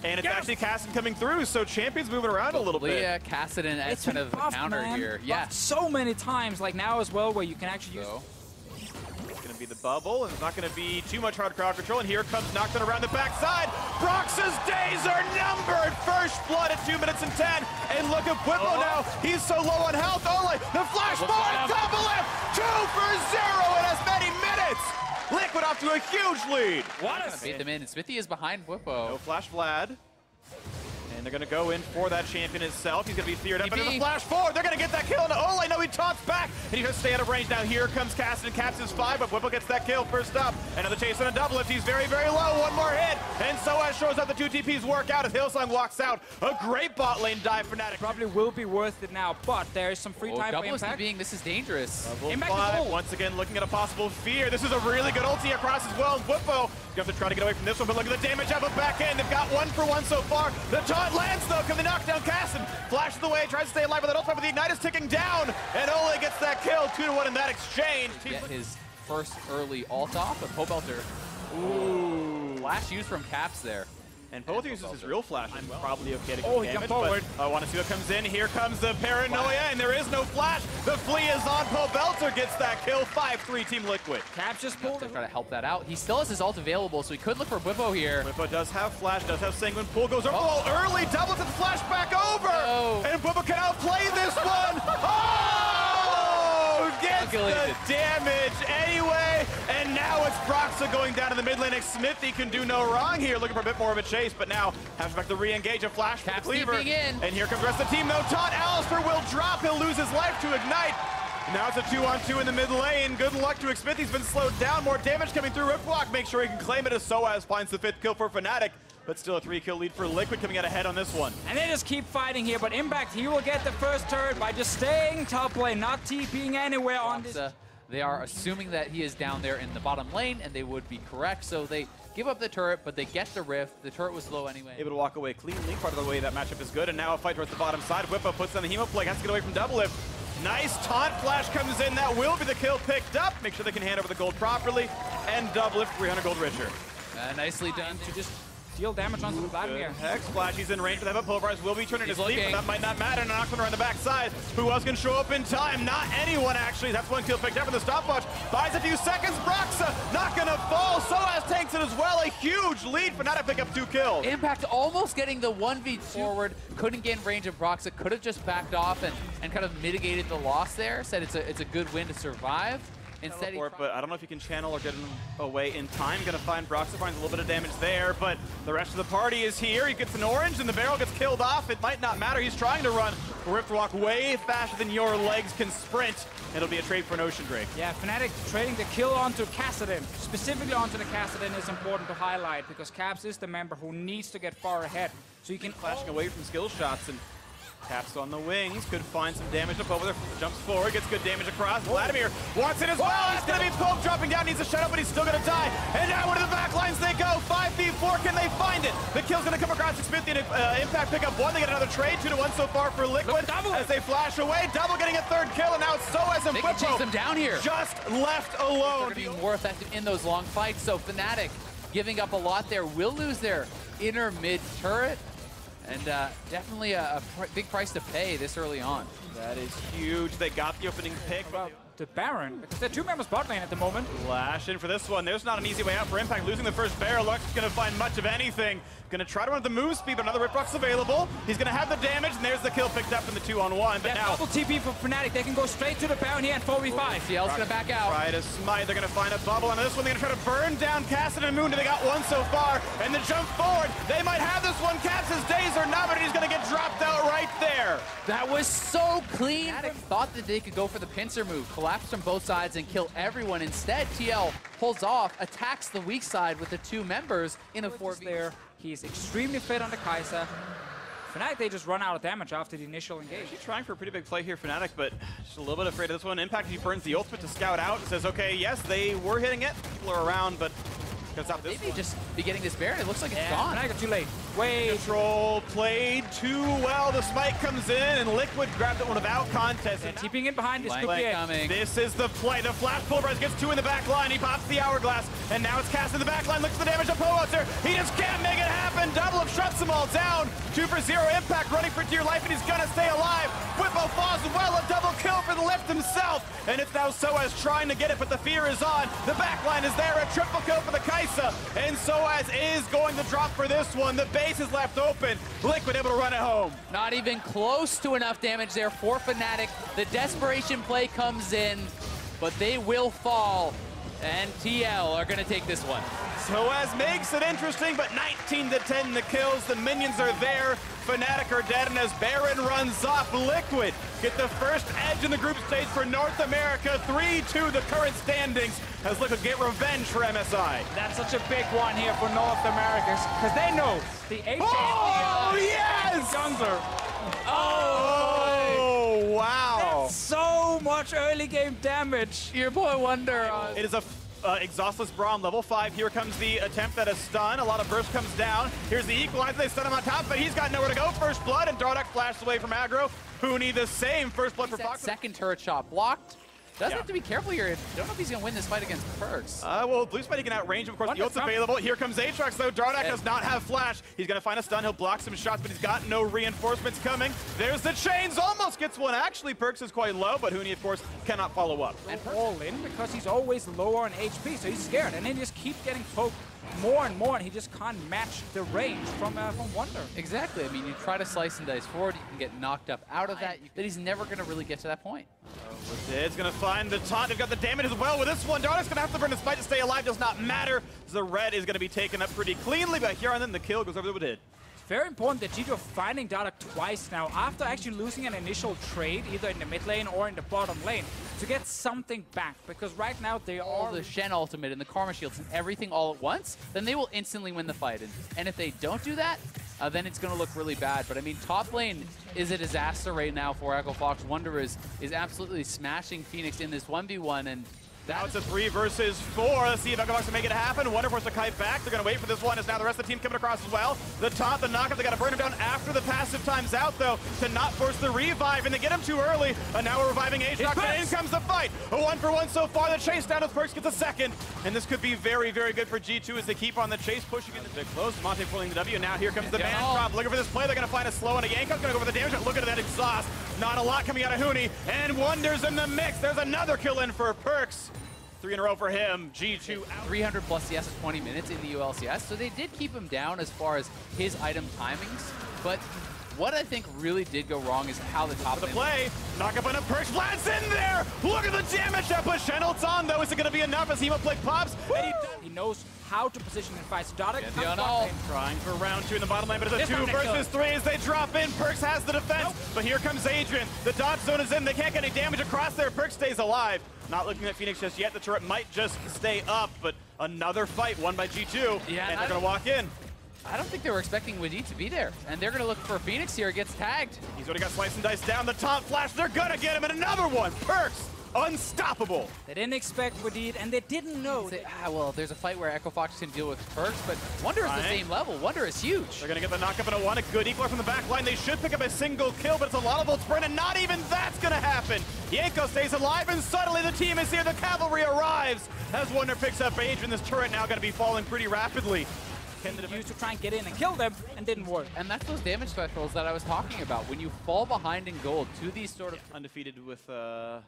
And it's actually Kassadin coming through, so Champion's moving around a little bit. Yeah, Kassadin as kind of a counter here. Yeah. So many times, like now as well, where you can actually use... It's going to be the bubble, and it's not going to be too much hard crowd control, and here comes Nocturne around the backside. Brox's days are numbered! First blood at 2 minutes and 10, and look at Bwipo now. He's so low on health. Ole, the flash forward, double it! 2 for 0 in as many minutes! Liquid off to a huge lead. What a beat them in, and Smithy is behind Bwipo. No flash Vlad. And they're going to go in for that champion itself. He's going to be feared up under the flash forward. They're going to get that kill. And Ole, no, he taunts back. And he does stay out of range. Now here comes Kassadin. Caps his 5, but Bwipo gets that kill first up. Another chase on a double lift. He's very, very low. One more hit. And Soaz shows up. The 2 TPs work out as Hillsong walks out. A great bot lane dive for Fnatic. Probably will be worth it now, but there is some free time for Impact. This is dangerous. Impact once again looking at a possible fear. This is a really good ulti across as well. And Bwipo going to have to try to get away from this one, but look at the damage up and back end. They've got 1 for 1 so far. The taunt lands though. Can they knock down Kassadin? Flashes away, tries to stay alive with that ultimate, but the Ignite is ticking down. And Ole gets that kill, 2-1 in that exchange. Get his first early ult off of Pobelter. Ooh. Flash used from Caps there. And Pobelter uses his real flash. I'm probably okay to get damage, but I want to see what comes in. Here comes the paranoia, and there is no flash. The flea is on. Pobelter gets that kill. 5-3 Team Liquid. Caps just pulled to try to help that out. He still has his ult available, so he could look for Bwipo here. Bwipo does have flash, does have Sanguine. Pool goes over. Oh, early double to the flash back over. And Bwipo can outplay this one. Oh! Gets the damage anyway. And now it's Broxa going down to the mid lane. Smithy can do no wrong here. Looking for a bit more of a chase, but now has back to re-engage a flash for the cleaver. And here comes the rest of the team. No taunt. Alistar will drop. He'll lose his life to Ignite. Now it's a 2-on-2 in the mid lane. Good luck to Smithy. He's been slowed down. More damage coming through. Ripwalk. Make sure he can claim it as Soaz finds the 5th kill for Fnatic. But still a 3-kill lead for Liquid coming out ahead on this one. And they just keep fighting here, but Impact, he will get the first turret by just staying top lane, not TPing anywhere on this. They are assuming that he is down there in the bottom lane, and they would be correct. So they give up the turret, but they get the rift. The turret was low anyway. Able to walk away cleanly. Part of the way that matchup is good. And now a fight towards the bottom side. Bwipo puts on the Hemo Plague. Has to get away from double lift. Nice taunt flash comes in. That will be the kill picked up. Make sure they can hand over the gold properly. And double lift 300 gold richer. Nicely done to just deal damage onto the Vladimir. Hex Flash, he's in range for that, but Pulverize will be turning to sleep, but that might not matter. Nocturne around the backside. Who else can show up in time? Not anyone, actually. That's 1 kill picked up in the stopwatch. Buys a few seconds. Broxa not gonna fall. Soaz takes it as well. A huge lead. Fnatic pick up 2 kills. Impact almost getting the 1v2 forward. Couldn't get in range of Broxa. Could have just backed off and kind of mitigated the loss there. Said it's a good win to survive. Instead, but I don't know if you can channel or get him away in time. Gonna find Broxa, finds a little bit of damage there, but the rest of the party is here. He gets an orange, and the barrel gets killed off. It might not matter. He's trying to run. Riftwalk way faster than your legs can sprint. It'll be a trade for an Ocean Drake. Yeah, Fnatic trading the kill onto Kassadin. Specifically onto the Kassadin is important to highlight because Caps is the member who needs to get far ahead. So you can flashing away from skill shots and Caps on the wings, could find some damage up over there, jumps forward, gets good damage across. Vladimir wants it as well. He's going to be Pope dropping down, needs a shut up, but he's still going to die. And now into the back lines they go. 5v4, can they find it? The kill's going to come across Smithy and Impact pick up 1. They get another trade, 2-1 so far for Liquid. As they flash away, double getting a 3rd kill, and now it's Soaz and Bwipo chase them down here. Just left alone. They're going to be more effective in those long fights, so Fnatic giving up a lot there, will lose their inner mid turret. And definitely a big price to pay this early on. That is huge. They got the opening pick. To Baron, because they're 2 members bot lane at the moment. Flash in for this one. There's not an easy way out for Impact. Losing the first barrel, Luck's going to find much of anything. Going to try to run the move speed, but another Riftbox available. He's going to have the damage, and there's the kill picked up in the 2-on-1. But now double TP for Fnatic. They can go straight to the Baron here at 4v5. CL's going to back out. Try to smite. They're going to find a bubble on this one. They're going to try to burn down Kassadin and Moon. They got 1 so far, and the jump forward. They might have this one. Caps' days are numbered. He's going to get dropped out right there. That was so clean. Fnatic thought that they could go for the pincer move, collapse from both sides and kill everyone. Instead, TL pulls off, attacks the weak side with the 2 members in a 4v. There, he's extremely fit on the Kai'Sa. Fnatic, they just run out of damage after the initial engage. He's trying for a pretty big play here, Fnatic, but just a little bit afraid of this one. Impact, he burns the ultimate to scout out and says, okay, yes, they were hitting it. People are around, but maybe just be getting this Baron. It looks like it's gone. Fnatic too late. Wait. Control played too well. The smite comes in, and Liquid grabbed that one without contest. And keeping it behind this could be it. This is the play. The flash pulverize gets 2 in the back line. He pops the hourglass, and now it's cast in the back line. Looks at the damage of Poelter. He just can't make it happen. Double of shots cuts them all down. 2 for 0 impact, running for dear life, and he's gonna stay alive. Whippo falls well, a double kill for the left himself. And it's now Soaz trying to get it, but the fear is on. The backline is there, a triple kill for the Kaisa. And Soaz is going to drop for this one. The base is left open. Liquid able to run it home. Not even close to enough damage there for Fnatic. The desperation play comes in, but they will fall. And TL are going to take this one. Soaz makes it interesting, but 19 to 10 the kills. The minions are there. Fnatic are dead, and as Baron runs off, Liquid get the first edge in the group stage for North America. 3-2 the current standings as Liquid get revenge for MSI. That's such a big one here for North America, because they know the HA. Oh, yes! Jungler. Oh, wow. That's so much early game damage. Your boy Wonder. It is a exhaustless Braum, level 5. Here comes the attempt at a stun. A lot of burst comes down. Here's the equalizer. They stun him on top, but he's got nowhere to go. First blood, and Dardak flashed away from aggro. Huni the same. First blood for Fox. Second turret shot blocked. Does have to be careful here. I don't know if he's going to win this fight against Perks. Well, Blue's fighting can outrange him. Of course, the ult's available. Here comes Aatrox, though. Dardak does not have flash. He's going to find a stun. He'll block some shots, but he's got no reinforcements coming. There's the chains. Almost gets one. Actually, Perks is quite low, but Huni, of course, cannot follow up. And all in because he's always lower on HP, so he's scared. And then just keep getting poked more and more, and he just can't match the range from Wonder. Exactly. I mean, you try to slice and dice forward, you can get knocked up out of that, but he's never going to really get to that point. It's going to find the taunt. They've got the damage as well with this one. Dardak's going to have to burn his fight to stay alive. Does not matter. The red is going to be taken up pretty cleanly, but here on then the kill goes over the did. Very important that G2 are finding Dardak twice now after actually losing an initial trade either in the mid lane or in the bottom lane to get something back, because right now they are the Shen ultimate and the Karma shields and everything all at once, then they will instantly win the fight. And if they don't do that, then it's going to look really bad. But I mean, top lane is a disaster right now for Echo Fox. Wonder is absolutely smashing Phoenix in this 1v1, and now it's a 3 versus 4. Let's see if Echo Fox can make it happen. Wonder forced to kite back. They're going to wait for this one as now the rest of the team coming across as well. The taunt, the knockup, they got to burn him down after the passive time's out, though, to not force the revive, and they get him too early. And now we're reviving Aatrox, and in comes the fight. A 1-for-1 so far. The chase down with Perks gets a second. And this could be very, very good for G2 as they keep on the chase, pushing into the close. Monte pulling the W. Now here comes the man drop. Looking for this play. They're going to find a slow, and a Yankov's going to go for the damage. Look at that exhaust. Not a lot coming out of Huni. And Wonder's in the mix. There's another kill in for Perks. 3 in a row for him. G2 out. 300 plus CS at 20 minutes in the ULCS, so they did keep him down as far as his item timings, but what I think really did go wrong is how the top lane play. Knock up on a Perks. Blast in there! Look at the damage that puts Shenel's on, though. Is it going to be enough as Hemoflick pops? And he knows how to position in fights. Dardak trying for round 2 in the bottom lane, but it's a 2 versus 3 as they drop in. Perks has the defense, but here comes Adrian. The dodge zone is in. They can't get any damage across there. Perks stays alive. Not looking at Phoenix just yet. The turret might just stay up, but another fight won by G2, and they're going to walk in. I don't think they were expecting Wadid to be there, and they're going to look for Phoenix here. Gets tagged. He's already got Splyce and Dice down. The taunt flash. They're going to get him, and another one. Perks. Unstoppable. They didn't expect Wadid, and they didn't know. Well, there's a fight where Echo Fox can deal with Perks, but Wonder is the same level. Wonder is huge. They're going to get the knockup in a 1. A good equalizer from the back line. They should pick up a single kill, but it's a lot of volts burn, and not even that's going to happen. Yanko stays alive, and suddenly the team is here. The cavalry arrives as Wonder picks up Adrian. This turret now going to be falling pretty rapidly. Used to try and get in and kill them, and didn't work. And that's those damage specials that I was talking about. When you fall behind in gold to these sort of... Undefeated with only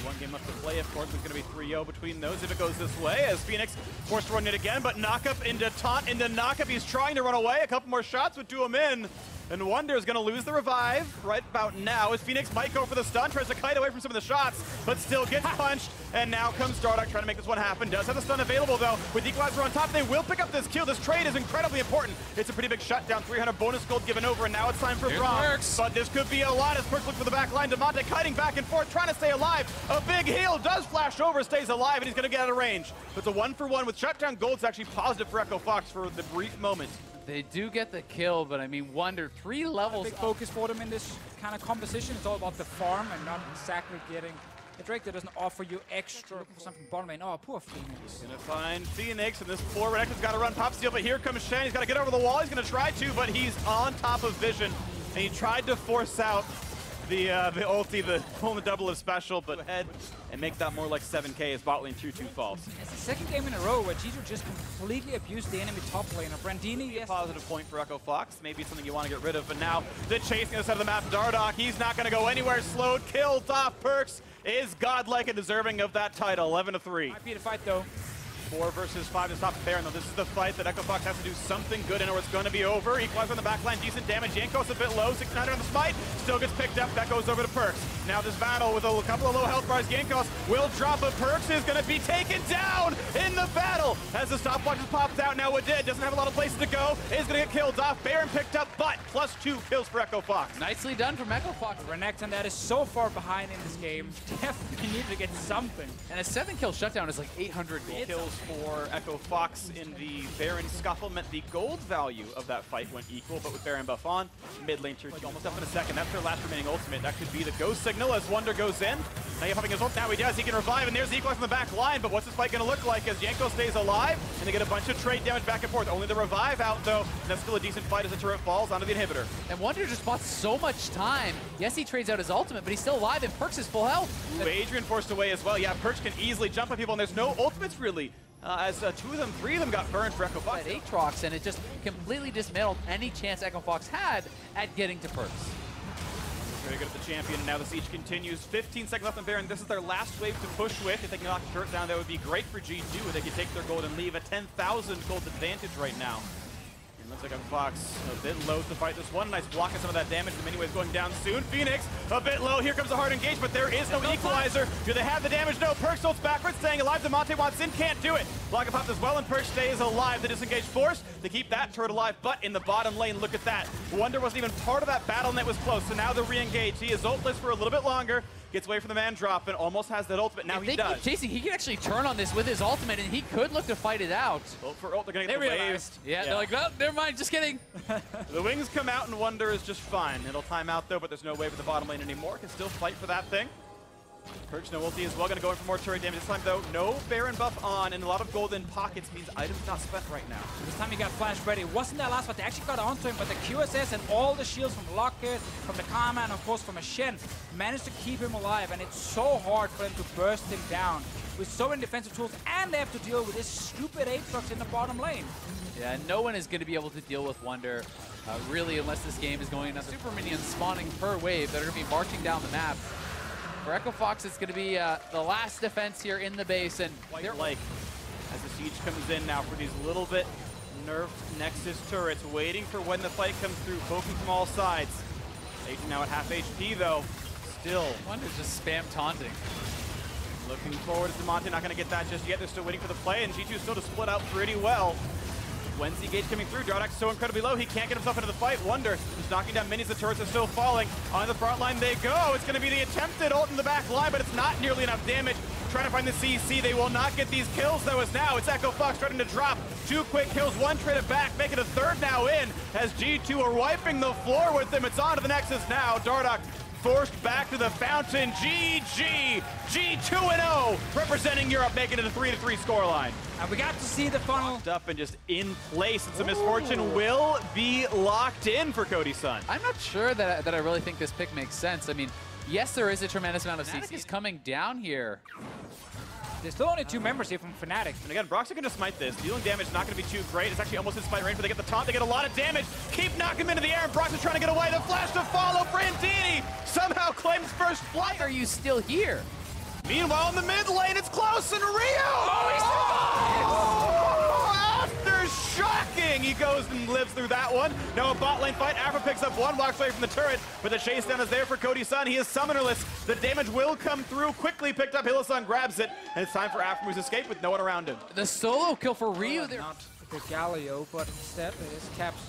1 game left to play, of course. It's going to be 3-0 between those if it goes this way, as Phoenix forced to run it again, but knockup into taunt, into knockup. He's trying to run away. A couple more shots would do him in. And Wonder is going to lose the revive right about now, as Phoenix might go for the stun, tries to kite away from some of the shots, but still gets punched. And now comes Dardak trying to make this one happen. Does have the stun available, though. With Equalizer on top, they will pick up this kill. This trade is incredibly important. It's a pretty big shutdown. 300 bonus gold given over, and now it's time for Braum. But this could be a lot as Perks looks for the back line. Demonte kiting back and forth, trying to stay alive. A big heal does flash over, stays alive, and he's going to get out of range. It's a 1-for-1 with shutdown gold. It's actually positive for Echo Fox for the brief moment. They do get the kill, but I mean, Wonder, 3 levels. A big focus for them in this kind of composition. It's all about the farm and not exactly getting a Drake that doesn't offer you extra for something bottom lane. Oh, poor Phoenix. Gonna find Phoenix, and this poor Renekton's got to run pop steal, but here comes Shen. He's got to get over the wall. He's gonna try to, but he's on top of Vision, and he tried to force out the ulti, the pulling the double of special, but ahead and make that more like 7K as bot lane 2-2 falls. It's the second game in a row where G2 just completely abused the enemy top laner. Brandini, yes. Positive point for Echo Fox. Maybe something you want to get rid of, but now the chasing the side of the map. Dardoch, he's not going to go anywhere. Slowed, killed off. Perkz is godlike and deserving of that title. 11-3. Might be the fight though. 4 versus 5 to stop the Baron, though. This is the fight that Echo Fox has to do something good in or it's going to be over. Equalizer on the backline, decent damage. Jankos a bit low, 600 on the smite. Still gets picked up. That goes over to Perkz. Now this battle with a couple of low health bars. Jankos will drop, but Perkz is going to be taken down in the battle as the stopwatch just pops out. Now Wadid doesn't have a lot of places to go. Is going to get killed off. Baron picked up, but +2 kills for Echo Fox. Nicely done from Echo Fox. Renekton that is so far behind in this game. Definitely need to get something. And a 7-kill shutdown is like 800 gold. Kills for Echo Fox in the Baron scuffle meant the gold value of that fight went equal, but with Baron buff on, mid lane tier 2 almost up in a second. That's their last remaining ultimate. That could be the ghost signal as Wunder goes in. Now he's popping his ult. Now he does. He can revive, and there's the equalizer on the back line. But what's this fight going to look like as Yanko stays alive, and they get a bunch of trade damage back and forth. Only the revive out, though. And that's still a decent fight as the turret falls onto the inhibitor. And Wunder just bought so much time. Yes, he trades out his ultimate, but he's still alive, and Perkz is full health. Ooh, Adrian forced away as well. Yeah, Perkz can easily jump on people, and there's no ultimates really. As 2 of them, 3 of them got burned for Echo Fox. At Aatrox, and it just completely dismantled any chance Echo Fox had at getting to Perkz. Very good at the champion, and now the siege continues. 15 seconds left on Baron. This is their last wave to push with. If they can knock the turret down, that would be great for G2. They could take their gold and leave a 10,000 gold advantage right now. Looks like Echo Fox a bit low to fight this one. Nice block of some of that damage. The mini wave's going down soon. Phoenix a bit low. Here comes a hard engage, but there is no equalizer. Do they have the damage? No. Perkz ults backwards, staying alive. Demonte wants in, can't do it. Block of pop as well, and Perkz stays alive. The disengage force to keep that turret alive, but in the bottom lane, look at that. Wunder wasn't even part of that battle, and it was close. So now the re-engage. He is ultless for a little bit longer. Gets away from the man drop and almost has that ultimate. Now he does. Keep chasing, he can actually turn on this with his ultimate, and he could look to fight it out. Ult for ult, they're gonna get the waves. Yeah, they're like, oh, never mind, just kidding. The wings come out and Wunder is just fine. It'll time out though, but there's no wave at the bottom lane anymore. Can still fight for that thing. Perkz, no ulti as well, gonna go in for more turret damage this time though. No Baron buff on, and a lot of golden pockets means items not spent right now. This time he got flash ready. Wasn't that last fight? They actually got onto him, but the QSS and all the shields from Lockett, from the Karma, and of course from a Shen managed to keep him alive, and it's so hard for them to burst him down with so many defensive tools, and they have to deal with this stupid Aatrox in the bottom lane. Yeah, no one is going to be able to deal with Wunder, really, unless this game is going another super minions spawning per wave that are going to be marching down the map. For Echo Fox, it's going to be the last defense here in the base, and they're like, as the siege comes in now for these little bit nerfed Nexus turrets, waiting for when the fight comes through, poking from all sides. Agent now at half HP though, still. Wunder's just spam taunting. Looking forward to Demonte, not going to get that just yet. They're still waiting for the play, and G2 still to split out pretty well. When's the engage coming through? Dardoch's so incredibly low, he can't get himself into the fight. Wunder is knocking down minis, the turrets are still falling. On the front line they go. It's going to be the attempted ult in the back line, but it's not nearly enough damage. Trying to find the CC, they will not get these kills though, as now it's Echo Fox starting to drop. 2 quick kills, 1 trade it back, making a 3rd now in, as G2 are wiping the floor with them. It's on to the Nexus now. Dardoch forced back to the fountain. GG! G2-0, representing Europe, making it a 3-3 scoreline. And we got to see the funnel. Locked up and just in place. It's a misfortune. Will be locked in for Cody Sun. I'm not sure that I really think this pick makes sense. I mean, yes, there is a tremendous amount of CCs coming down here. There's still only 2 members here from Fnatic. And again, Brox's going to smite this. Dealing damage is not going to be too great. It's actually almost in smite range, but they get the taunt. They get a lot of damage. Keep knocking him into the air, and Brox is trying to get away. The flash to follow. Brandini somehow claims first flight. Why are you still here? Meanwhile, in the mid lane, it's close, and Rio! Oh, he survives! After shocking, he goes and lives through that one. Now a bot lane fight. Afra picks up 1, walks away from the turret, but the chase down is there for Cody Sun. He is summonerless. The damage will come through. Quickly picked up. Hylissang grabs it, and it's time for Aframu's escape with no one around him. The solo kill for Rio there. Not the Galio, but instead it is Caps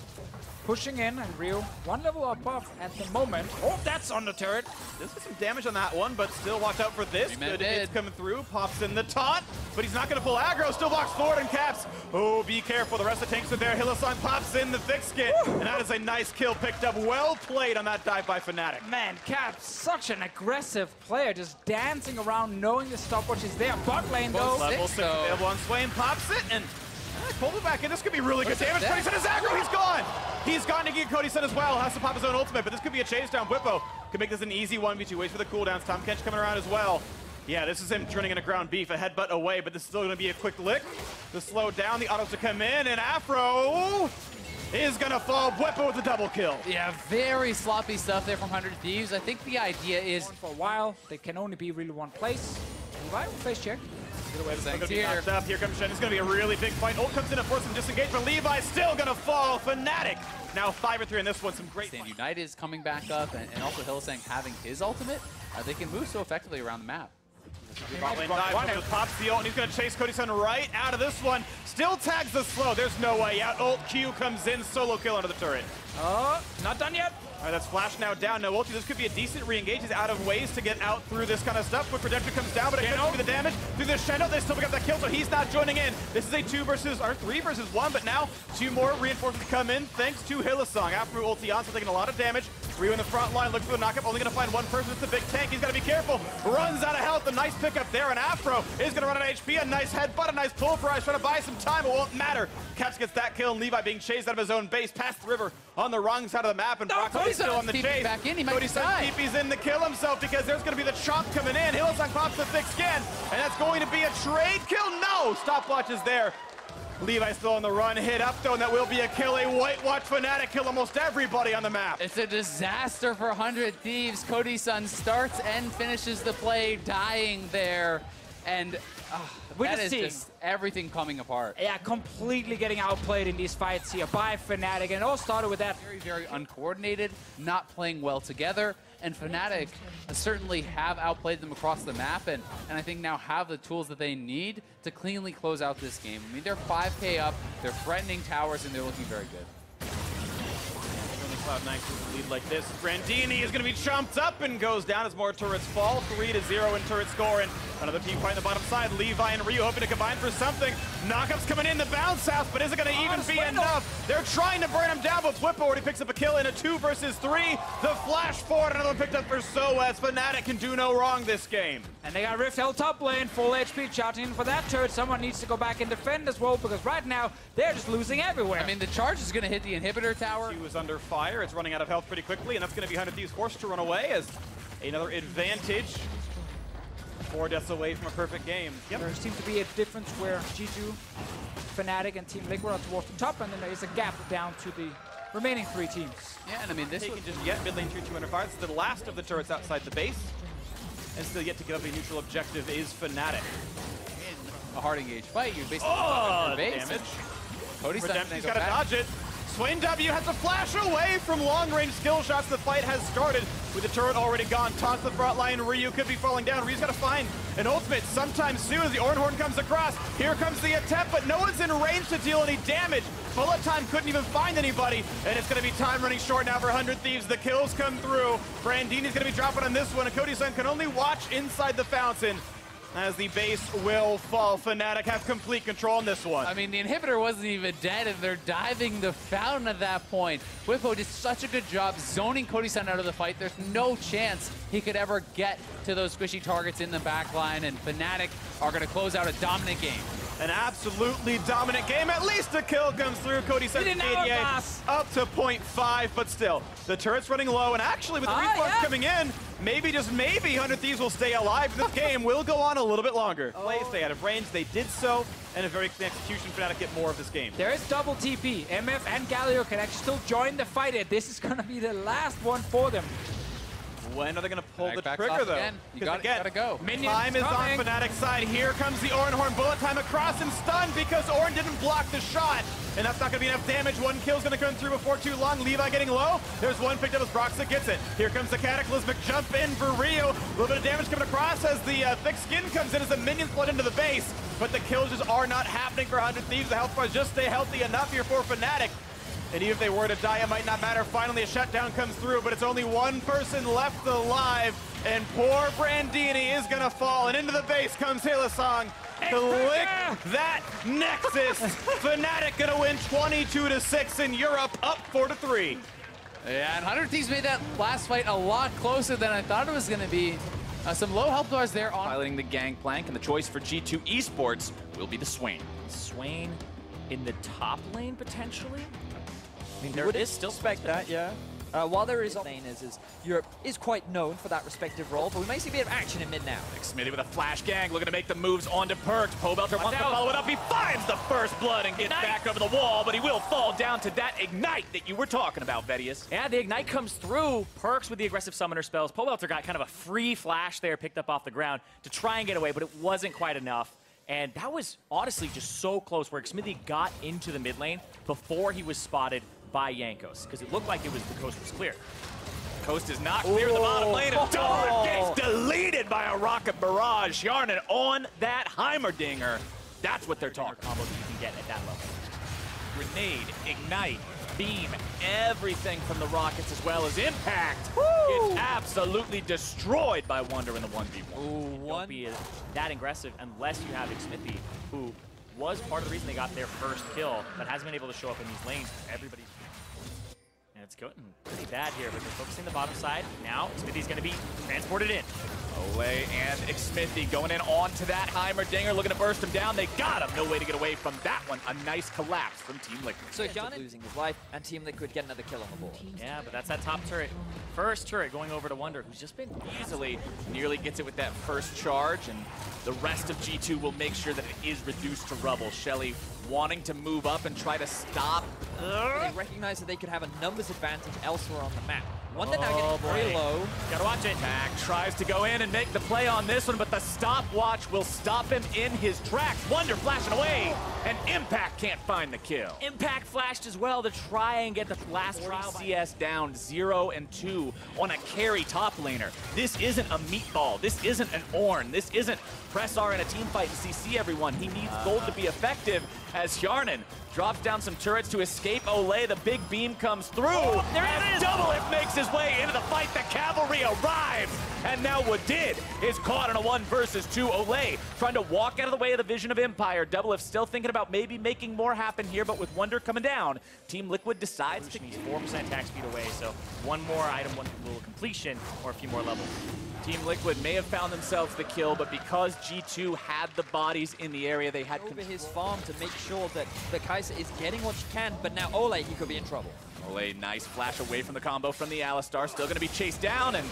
pushing in, and Rio 1 level above at the moment. Oh, that's on the turret. Does get some damage on that one, but still watch out for this. Good hits coming through. Pops in the taunt, but he's not going to pull aggro. Still walks forward and Caps. Oh, be careful. The rest of the tanks are there. Hylissang pops in the thick skin, and that is a nice kill picked up. Well played on that dive by Fnatic. Man, Caps, such an aggressive player, just dancing around knowing the stopwatch is there. Bot lane though. Level 6 available on Swain, pops it, and pulled it back in. This could be really good damage. But he's in his aggro. He's gone. He's gone to get Cody Sun as well. Has to pop his own ultimate, but this could be a chase down. Bwipo could make this an easy 1v2. Waits for the cooldowns. Tom Kench coming around as well. Yeah, this is him turning into ground beef, a headbutt away, but this is still going to be a quick lick to slow down the autos to come in, and Afro is going to fall. Bwipo with a double kill. Yeah, very sloppy stuff there from 100 Thieves. I think the idea is... For a while, they can only be really one place. Levi, face check. Here comes Shen. It's going to be a really big fight. Ult comes in to force some disengagement. Levi's still going to fall. Fnatic now 5-3 in this one. Some great Stand United is coming back up, and also Hylissang having his ultimate. They can move so effectively around the map. Pops the ult, and he's going to chase Cody Sun right out of this one. Still tags the slow. There's no way out. Ult Q comes in. Solo kill under the turret. Oh, not done yet. All right, that's Flash now down. No ulti. This could be a decent re-engage. He's out of ways to get out through this kind of stuff. Quick redemption comes down, but it couldn't do the damage. Through the Shadow, they still pick up that kill, so he's not joining in. This is a 3 versus 1, but now 2 more reinforcements come in thanks to Hylissang. After ulti on, so taking a lot of damage. Ryu in the front line, looking for the knockup. Only going to find one person. It's the big tank. He's got to be careful. Runs out of health. A nice pickup there, and Afro is going to run out of HP. A nice headbutt, a nice pulverize, trying to buy some time. It won't matter. Caps gets that kill, and Levi being chased out of his own base, past the river on the wrong side of the map, and Brock's still on the chase. Back in, he might Cody Sun TP's in to kill himself because there's going to be the chomp coming in. Hylissang pops the thick skin, and that's going to be a trade kill. No! Stopwatch is there. Levi still on the run, hit up though, and that will be a kill. A whitewash Fnatic kill almost everybody on the map. It's a disaster for 100 Thieves. Cody Sun starts and finishes the play, dying there, and that is just everything coming apart. Yeah, completely getting outplayed in these fights here by Fnatic, and it all started with that. Very, very uncoordinated, not playing well together, and Fnatic certainly have outplayed them across the map, and I think now have the tools that they need to cleanly close out this game. I mean, they're 5K up, they're threatening towers, and they're looking very good. Cloud9 with a lead like this. Brandini is going to be chomped up and goes down as more turrets fall. 3-0 in turret score, and another team fight on the bottom side. Levi and Ryu hoping to combine for something. Knockups coming in the bounce house, but is it going to even be enough? They're trying to burn him down, but Bwipo already picks up a kill in a 2 versus 3. The flash forward, another one picked up for Soaz. Fnatic can do no wrong this game. And they got Rift held top lane, full HP, shouting in for that turret. Someone needs to go back and defend as well, because right now, they're just losing everywhere. I mean, the charge is going to hit the inhibitor tower. He was under fire. It's running out of health pretty quickly, and that's going to be 100 Thieves forced to run away as another advantage. 4 deaths away from a perfect game. Yep. There seems to be a difference where G2, Fnatic, and Team Liquid are towards the top, and then there is a gap down to the remaining 3 teams. Yeah, and I mean, this was just yet mid lane tier 205. It's the last of the turrets outside the base, and still yet to get up a neutral objective is Fnatic. In a hard engaged fight, you basically damage. Cody's got to dodge it. Swain W has to flash away from long-range skill shots. The fight has started with the turret already gone. Taunts the front line. Ryu could be falling down. Ryu's got to find an ultimate sometime soon as the Ornhorn comes across. Here comes the attempt, but no one's in range to deal any damage. Bullet time couldn't even find anybody, and it's going to be time running short now for 100 Thieves. The kills come through. Brandini's going to be dropping on this one, and Cody Sun can only watch inside the fountain as the base will fall. Fnatic have complete control on this one. I mean, the inhibitor wasn't even dead, and they're diving the fountain at that point. Bwipo did such a good job zoning Cody Sun out of the fight. There's no chance he could ever get to those squishy targets in the back line, and Fnatic are going to close out a dominant game. An absolutely dominant game. At least a kill comes through. Cody Sun 88 up to 0.5, but still, the turret's running low, and actually with the response coming in, maybe, just maybe, 100 Thieves will stay alive. This game will go on a little bit longer. Stay out of range. They did so, and a very clean execution. Fnatic get more of this game. There is double TP. MF and Galio can actually still join the fight. This is going to be the last one for them. When are they going to pull the trigger, though? You gotta go. Time is on Fnatic's side. Here comes the Ornhorn. Bullet time across and stunned because Orn didn't block the shot. And that's not going to be enough damage. One kill's going to come through before too long. Levi getting low. There's one picked up as Broxa gets it. Here comes the Cataclysmic jump in for Ryu. A little bit of damage coming across as the thick skin comes in as the minions flood into the base. But the kills just are not happening for 100 Thieves. The health bars just stay healthy enough here for Fnatic. And even if they were to die, it might not matter. Finally, a shutdown comes through, but it's only one person left alive. And poor Brandini is going to fall. And into the base comes Hylissang to lick that Nexus. Fnatic going to win 22-6 in Europe, up 4-3. Yeah, and 100 Thieves made that last fight a lot closer than I thought it was going to be. Some low health bars there on piloting the gangplank, and the choice for G2 Esports will be the Swain. Swain in the top lane, potentially? I mean, there is still expect that, yeah. While there is laners, Europe is quite known for that respective role, but we may see a bit of action in mid now. Smithy with a flash gang, looking to make the moves onto Perks. Pobelter wants to follow it up. He finds the first blood and gets back over the wall, but he will fall down to that ignite that you were talking about, Vedius. Yeah, the ignite comes through. Perks with the aggressive summoner spells. Pobelter got kind of a free flash there, picked up off the ground to try and get away, but it wasn't quite enough. And that was honestly just so close where Smithy got into the mid lane before he was spotted by Jankos, because it looked like the coast was clear. Coast is not clear in the bottom lane, and Dollar gets deleted by a rocket barrage. Hjarnan on that Heimerdinger. That's what they're talking about. Combos that you can get at that level. Grenade, ignite, beam, everything from the rockets as well as impact. It's absolutely destroyed by Wunder in the 1v1. Don't be that aggressive unless you have Smithy, who was part of the reason they got their first kill, but hasn't been able to show up in these lanes. Everybody's... And it's going pretty bad here, but they're focusing the bottom side. Now, Smithy's going to be transported in. Olay and Xmithy going in onto that Heimerdinger, looking to burst him down. They got him. No way to get away from that one. A nice collapse from Team Liquid. So Hjarnan losing his life, and Team Liquid get another kill on the board. Yeah, but that's that top turret. First turret going over to Wunder, who's just been Easily nearly gets it with that first charge, and the rest of G2 will make sure that it is reduced to rubble. Shelly wanting to move up and try to stop. They recognize that they could have a numbers advantage elsewhere on the map. Wunder now getting very low. Gotta watch it. Pack tries to go in and make the play on this one, but the stopwatch will stop him in his tracks. Wunder flashing away, and Impact can't find the kill. Impact flashed as well to try and get the last trial. CS down 0 and 2 on a carry top laner. This isn't a meatball. This isn't an Ornn. This isn't press R in a team fight and CC everyone. He needs gold to be effective as Hjarnan drops down some turrets to escape Olay. The big beam comes through. There it is! Doublelift makes his way into the fight. The cavalry arrives. And now Wadid is caught in a 1 versus 2. Olay trying to walk out of the way of the vision of Empire. Doublelift still thinking about maybe making more happen here, but with Wunder coming down, Team Liquid decides to... He's 4% attack speed away, so one more item, one little completion, or a few more levels. Team Liquid may have found themselves the kill, but because G2 had the bodies in the area, they had over his farm to make sure that the Kai'Sa is getting what she can, but now Olay, he could be in trouble. Olay, nice flash away from the combo from the Alistar, still going to be chased down, and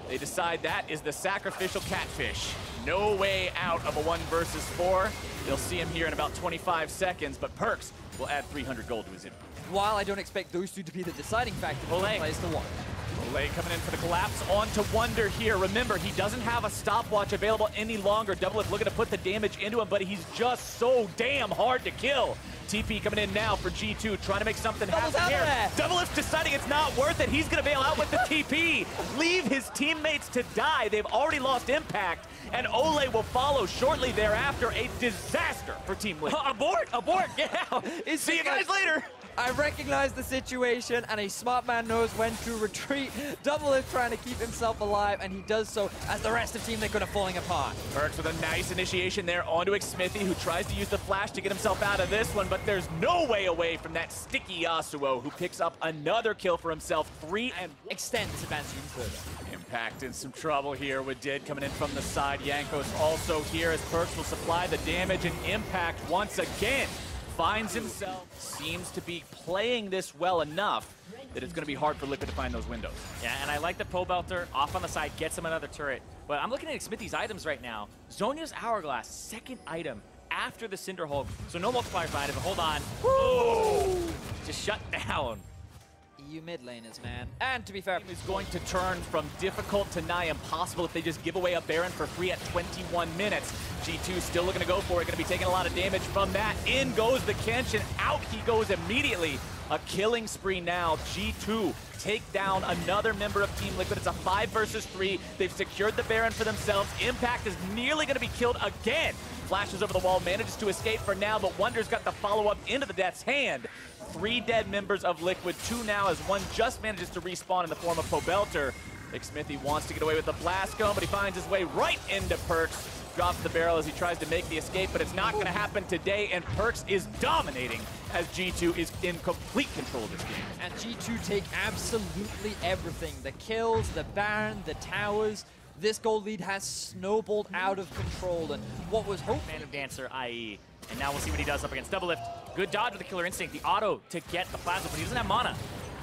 they decide that is the sacrificial catfish. No way out of a 1 versus 4. They'll see him here in about 25 seconds, but Perks will add 300 gold to his inventory. While I don't expect those two to be the deciding factor, Olay plays the one. Olay coming in for the collapse onto Wunder here. Remember, he doesn't have a stopwatch available any longer. Doublelift looking to put the damage into him, but he's just so damn hard to kill. TP coming in now for G2, trying to make something happen here. Doublelift deciding it's not worth it. He's going to bail out with the TP. Leave his teammates to die. They've already lost Impact, and Olay will follow shortly thereafter. A disaster for Team Liquid. Abort! Abort! Get out! See you guys later! I recognize the situation, and a smart man knows when to retreat. Doublelift trying to keep himself alive, and he does so as the rest of Team Liquid are falling apart. Perks with a nice initiation there onto Xmithy, who tries to use the flash to get himself out of this one, but there's no way away from that sticky Yasuo, who picks up another kill for himself. 3 and extend this advantage even further. Impact in some trouble here with Did coming in from the side. Jankos also here as Perks will supply the damage, and Impact once again finds himself, seems to be playing this well enough that it's going to be hard for Liquid to find those windows. Yeah, and I like the Pobelter off on the side, gets him another turret. But I'm looking at Smithy's items right now. Zhonya's Hourglass, second item after the Cinderhulk. So no multipliers behind it, but hold on. Woo! Just shut down. EU mid laners, man. And to be fair, is going to turn from difficult to nigh impossible if they just give away a Baron for free at 21 minutes. G2 still looking to go for it, going to be taking a lot of damage from that. In goes the Kenshin, out he goes immediately. A killing spree now. G2 take down another member of Team Liquid. It's a 5 versus 3. They've secured the Baron for themselves. Impact is nearly going to be killed again. Flashes over the wall, manages to escape for now, but Wunder's got the follow-up into the Death's Hand. 3 dead members of Liquid, 2 now as one just manages to respawn in the form of Pobelter. Xmithy wants to get away with the blast cone, but he finds his way right into Perks. Drops the barrel as he tries to make the escape, but it's not going to happen today, and Perks is dominating as G2 is in complete control of this game. And G2 take absolutely everything. The kills, the Baron, the towers. This gold lead has snowballed out of control, and what was hoped... Phantom Dancer, i.e. And now we'll see what he does up against Doublelift. Good dodge with the Killer Instinct, the auto to get the plasma, but he doesn't have mana.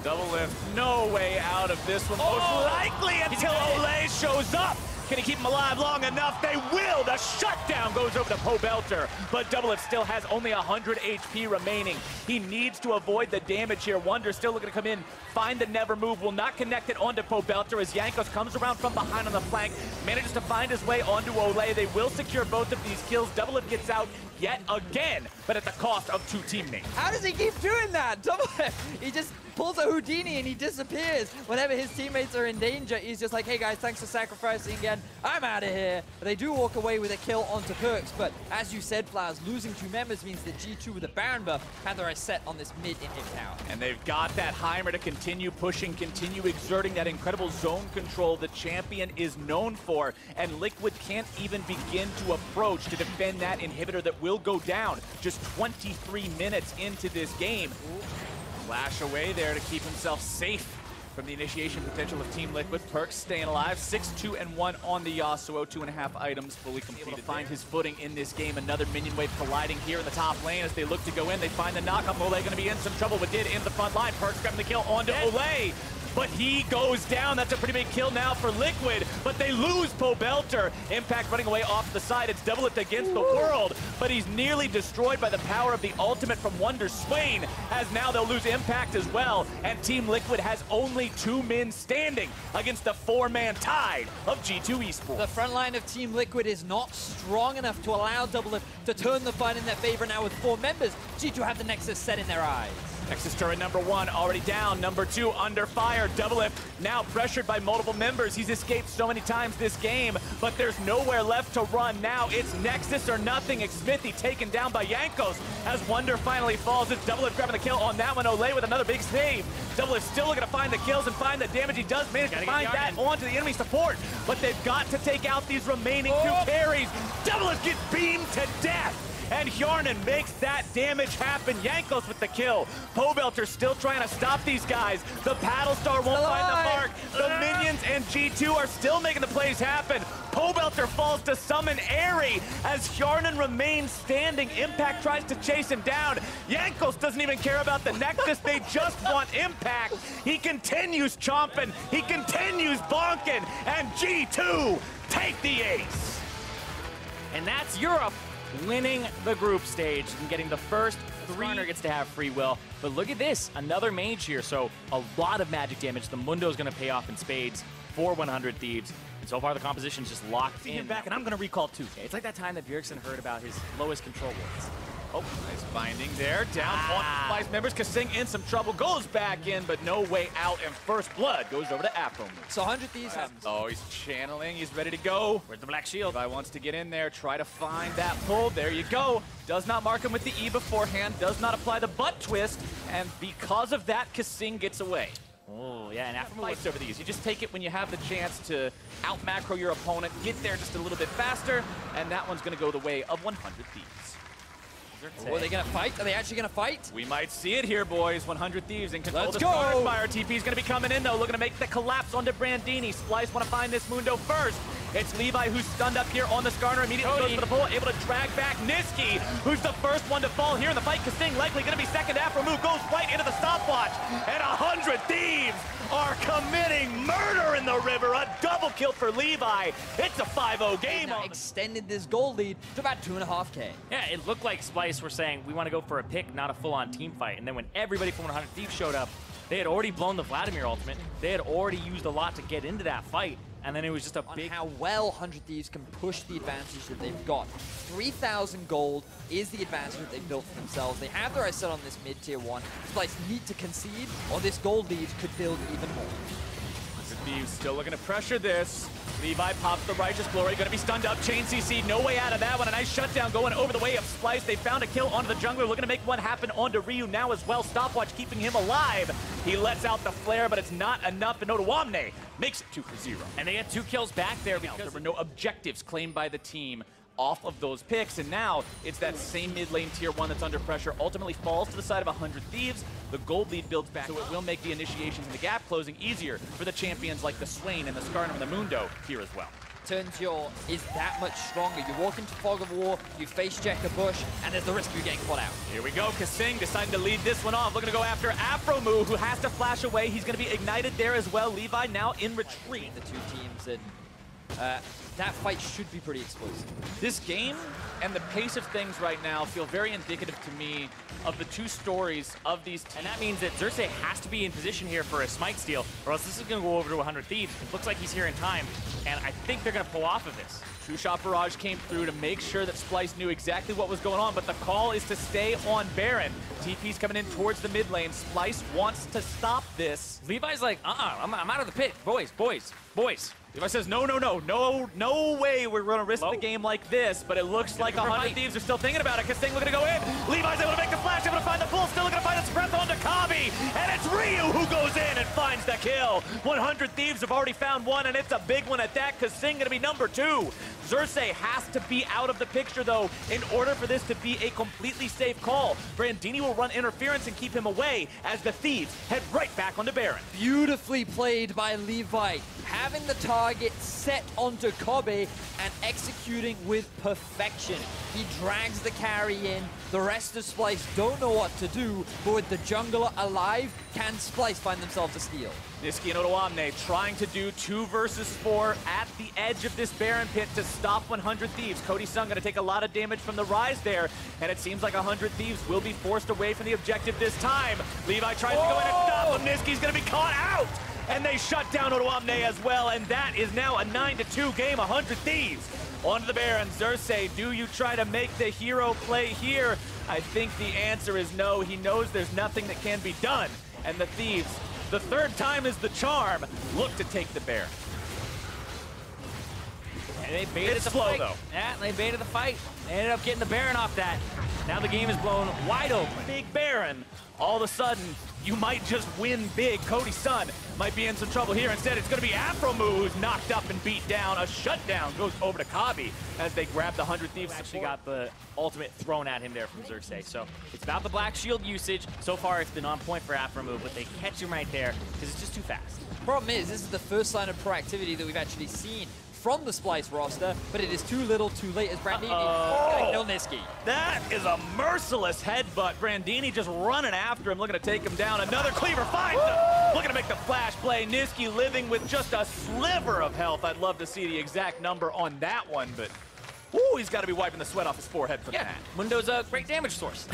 Doublelift, no way out of this one. Most likely until Olay shows up. Can he keep him alive long enough? They will! The shutdown goes over to Pobelter, but Doublelift still has only 100 HP remaining. He needs to avoid the damage here. Wonder still looking to come in, find the never move, will not connect it onto Pobelter as Jankos comes around from behind on the flank, manages to find his way onto Olay. They will secure both of these kills. Doublelift gets out yet again, but at the cost of 2 teammates. How does he keep doing that? Doublelift, he just pulls a Houdini and he disappears. Whenever his teammates are in danger, he's just like, hey guys, thanks for sacrificing again. I'm out of here. But they do walk away with a kill onto Perks, but as you said, Flowers, losing 2 members means that G2 with the Baron buff have their eyes set on this mid inhib tower. And they've got that Heimer to continue pushing, continue exerting that incredible zone control the champion is known for, and Liquid can't even begin to approach to defend that inhibitor that will go down just 23 minutes into this game. Flash away there to keep himself safe from the initiation potential of Team Liquid. Perks staying alive, 6-2-1 on the Yasuo, 2.5 items fully completed. Able to find his footing in this game. Another minion wave colliding here in the top lane as they look to go in. They find the knock-up. Olay going to be in some trouble, but did in the front line. Perks grabbing the kill onto Olay. But he goes down. That's a pretty big kill now for Liquid, but they lose Pobelter. Impact running away off the side. It's Doublelift against the world, but he's nearly destroyed by the power of the ultimate from Wonder Swain, as now they'll lose Impact as well, and Team Liquid has only 2 men standing against the 4-man tide of G2 Esports. The front line of Team Liquid is not strong enough to allow Doublelift to turn the fight in their favor. Now with 4 members, G2 have the Nexus set in their eyes. Nexus turret number 1 already down. Number 2 under fire. Doublelift now pressured by multiple members. He's escaped so many times this game, but there's nowhere left to run now. It's Nexus or nothing. Xmithie taken down by Jankos as Wonder finally falls. It's Doublelift grabbing the kill on that one. Olay with another big save. Doublelift still looking to find the kills and find the damage. He does manage to find that onto the enemy support, but they've got to take out these remaining 2 carries. Doublelift gets beamed to death, and Hjarnan makes that damage happen. Jankos with the kill. Pobelter still trying to stop these guys. The Paddlestar won't find the mark. The minions and G2 are still making the plays happen. Pobelter falls to summon Airy as Hjarnan remains standing. Impact tries to chase him down. Jankos doesn't even care about the Nexus. They just want Impact. He continues chomping. He continues bonking. And G2 take the ace. And that's Europe winning the group stage and getting the first 3. Runner gets to have free will. But look at this, another mage here, so a lot of magic damage. The Mundo's going to pay off in spades for 100 Thieves. And so far the composition's just locked in. Back, and I'm going to recall 2. It's like that time that Bjergsen heard about his lowest control wards. Oh, nice binding there. Down on Splyce members. Kasing in some trouble. Goes back in, but no way out. And first blood goes over to Afro. So 100 Thieves happens. Oh, he's channeling. He's ready to go. Where's the Black Shield? Levi wants to get in there. Try to find that pull. There you go. Does not mark him with the E beforehand. Does not apply the butt twist. And because of that, Kasing gets away. Oh, yeah, and after Fights over these. You just take it when you have the chance to out-macro your opponent, get there just a little bit faster, and that one's going to go the way of 100 Thieves. Oh, are they going to fight? Are they actually going to fight? We might see it here, boys. 100 Thieves in control. Let's the go! Fire TP's going to be coming in, though. Looking to make the collapse onto Brandini. Splyce want to find this Mundo first. It's Levi who's stunned up here on the Skarner. Immediately goes for the pull, able to drag back Niski, who's the first one to fall here in the fight. Kasing likely going to be second. Afro move goes right into the stopwatch. And 100 Thieves are committing murder in the river. A double kill for Levi. It's a 5-0 game. Extended this goal lead to about 2.5K. Yeah, it looked like Splyce were saying, we want to go for a pick, not a full-on team fight. And then when everybody from 100 Thieves showed up, they had already blown the Vladimir ultimate. They had already used a lot to get into that fight. And then it was just a big... how well 100 Thieves can push the advantage that they've got. 3,000 gold is the advantage that they've built for themselves. They have their eyes set on this mid-tier 1. Splyce need to concede, or this gold lead could build even more. Thieves still looking to pressure this. Levi pops the Righteous Glory, going to be stunned up. Chain CC, no way out of that one. A nice shutdown going over the way of Splyce. They found a kill onto the jungler, looking to make one happen onto Ryu now as well. Stopwatch keeping him alive. He lets out the flare, but it's not enough. And Notawamne makes it 2-0. And they had 2 kills back there because there were no objectives claimed by the team off of those picks, and now it's that same mid lane tier 1 that's under pressure. Ultimately falls to the side of 100 Thieves. The gold lead builds back, so it will make the initiations and the gap closing easier for the champions like the Swain and the Skarner and the Mundo here as well. turns is that much stronger. You walk into Fog of War, you face check a bush, and there's the risk of you getting caught out. Here we go. Kasing deciding to lead this one off. Looking to go after Afromu, who has to flash away. He's going to be ignited there as well. Levi now in retreat. The two teams, and that fight should be pretty explosive. This game and the pace of things right now feel very indicative to me of the two stories of these teams. And that means that Xerxes has to be in position here for a smite steal, or else this is going to go over to 100 Thieves. It looks like he's here in time, and I think they're going to pull off of this. Two-shot barrage came through to make sure that Splyce knew exactly what was going on, but the call is to stay on Baron. TP's coming in towards the mid lane. Splyce wants to stop this. Levi's like, I'm out of the pit. Boys. Levi says, no way we're going to risk the game like this, but it looks like 100 Thieves are still thinking about it. Kasing looking to go in. Levi's able to make the flash, able to find the pull, still looking to find its breath onto Kabi, and it's Ryu who goes in and finds the kill. 100 Thieves have already found one, and it's a big one at that. Kasing going to be number 2. Xerxes has to be out of the picture, though, in order for this to be a completely safe call. Brandini will run interference and keep him away as the Thieves head right back onto Baron. Beautifully played by Levi, having the target set onto Kobe and executing with perfection. He drags the carry in. The rest of Splyce don't know what to do, but with the jungler alive, can Splyce find themselves a steal? Niski and Odoamne trying to do 2 versus 4 at the edge of this Baron pit to stop 100 Thieves. Cody Sun going to take a lot of damage from the rise there, and it seems like 100 Thieves will be forced away from the objective this time. Levi tries to go in and stop him. Niski's going to be caught out, and they shut down Odoamne as well, and that is now a 9-2 game. 100 Thieves onto the Baron. Xerxes, do you try to make the hero play here? I think the answer is no. He knows there's nothing that can be done, and the Thieves, the third time is the charm, look to take the Baron. And they baited the fight. Though. Yeah, they baited the fight. They ended up getting the Baron off that. Now the game is blown wide open. Big Baron. All of a sudden, you might just win big. Cody Sun might be in some trouble here. Instead, it's going to be Afromu who's knocked up and beat down. A shutdown goes over to Kabi as they grab the 100 Thieves. Actually got the ultimate thrown at him there from Xerxes. So it's about the Black Shield usage. So far, it's been on point for Afromu, but they catch him right there because it's just too fast. Problem is, this is the first sign of proactivity that we've actually seen from the Splyce roster, but it is too little too late as Brandini gonna kill Niski. That is a merciless headbutt. Brandini just running after him, looking to take him down. Another cleaver finds him. Looking to make the flash play. Niski living with just a sliver of health. I'd love to see the exact number on that one, but ooh, he's got to be wiping the sweat off his forehead from that. Mundo's a great damage source.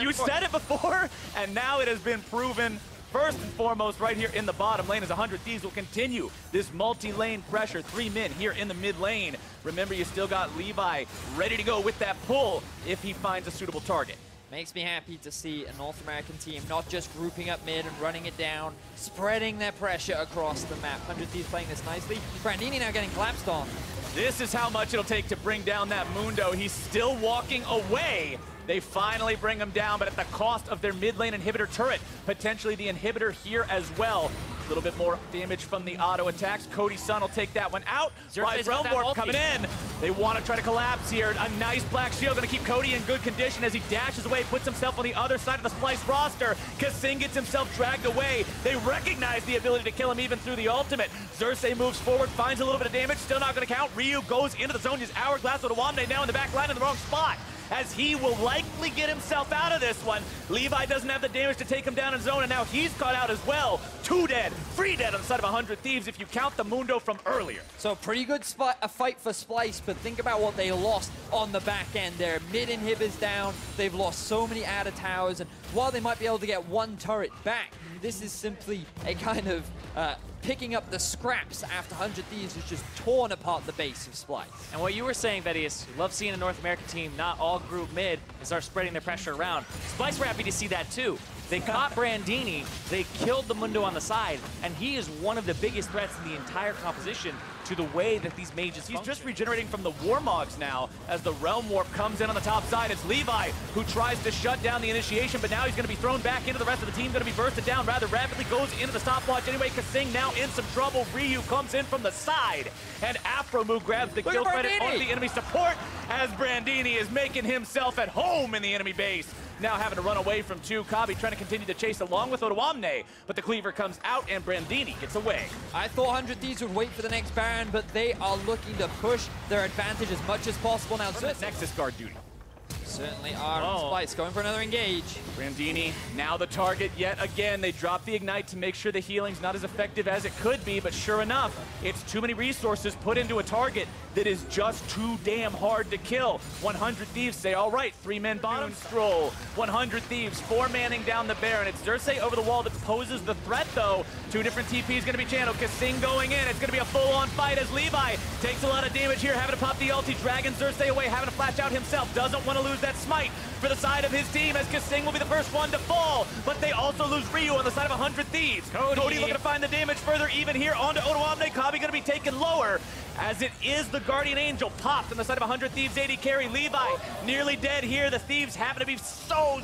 You said it before, and now it has been proven. First and foremost, right here in the bottom lane, as 100 Thieves will continue this multi-lane pressure. 3 men here in the mid lane. Remember, you still got Levi ready to go with that pull if he finds a suitable target. Makes me happy to see a North American team not just grouping up mid and running it down, spreading their pressure across the map. 100 Thieves playing this nicely. Brandini now getting collapsed on. This is how much it'll take to bring down that Mundo. He's still walking away. They finally bring him down, but at the cost of their mid lane inhibitor turret. Potentially the inhibitor here as well. A little bit more damage from the auto attacks. Cody Sun will take that one out. Realm Warp coming in. They want to try to collapse here. A nice Black Shield going to keep Cody in good condition as he dashes away, puts himself on the other side of the Splyce roster. Kasing gets himself dragged away. They recognize the ability to kill him even through the ultimate. Xerxes moves forward, finds a little bit of damage, still not going to count. Ryu goes into the zone. His Hourglass with Odoamne now in the back line in the wrong spot, as he will likely get himself out of this one. Levi doesn't have the damage to take him down in zone, and now he's caught out as well. 2 dead, 3 dead on the side of 100 Thieves if you count the Mundo from earlier. So pretty good a fight for Splyce, but think about what they lost on the back end there. Mid inhibitors down, they've lost so many adder towers, and while they might be able to get 1 turret back, this is simply a kind of picking up the scraps after 100 Thieves has just torn apart the base of Splyce. And what you were saying, Vedius, you love seeing a North American team not all group mid and start spreading their pressure around. Splyce were happy to see that too. They caught Brandini, they killed the Mundo on the side, and he is one of the biggest threats in the entire composition to the way that these mages He's just regenerating from the Warmogs now as the Realm Warp comes in on the top side. It's Levi who tries to shut down the initiation, but now he's going to be thrown back into the rest of the team, going to be bursted down rather rapidly, goes into the stopwatch anyway. Kasing now in some trouble. Ryu comes in from the side, and Afromu grabs the kill credit on the enemy support as Brandini is making himself at home in the enemy base. now having to run away from 2. Kabi trying to continue the chase along with Odoamne, but the cleaver comes out and Brandini gets away. I thought 100 Thieves would wait for the next Baron, but they are looking to push their advantage as much as possible now. Nexus guard duty. Certainly are. Splyce going for another engage. Brandini, now the target yet again. They drop the Ignite to make sure the healing's not as effective as it could be, but sure enough, it's too many resources put into a target that is just too damn hard to kill. 100 Thieves say, all right, 3-man bottom stroll. 100 Thieves, 4-manning down the Baron. It's Xerxes over the wall that poses the threat, though. 2 different TPs going to be channeled. Kasing going in. It's going to be a full-on fight as Levi takes a lot of damage here, having to pop the ulti, dragging Xerxes away, having to flash out himself. Doesn't want to lose that smite for the side of his team, as Kasing will be the first one to fall, but they also lose Ryu on the side of 100 Thieves. Cody looking to find the damage further even here onto Odoamne. Kabi going to be taken lower, as it is the Guardian Angel popped on the side of 100 Thieves. AD carry Levi nearly dead here. The Thieves happen to be so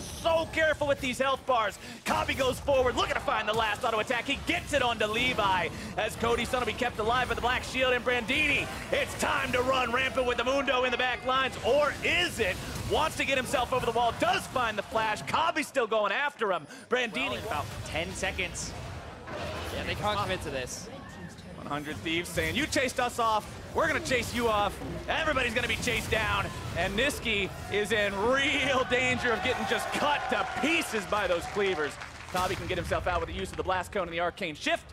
careful with these health bars. Kabi goes forward, looking to find the last auto attack. He gets it onto Levi, as Cody's son will be kept alive by the Black Shield and Brandini. It's time to run rampant with the Mundo in the back lines, or is it? Wants to get himself over the wall, does find the flash. Kabi's still going after him. Brandini about 10 seconds. Yeah, they can't commit to this. 100 Thieves saying, you chased us off, we're gonna chase you off. Everybody's gonna be chased down. And Niski is in real danger of getting just cut to pieces by those cleavers. Kabi can get himself out with the use of the Blast Cone and the Arcane Shift.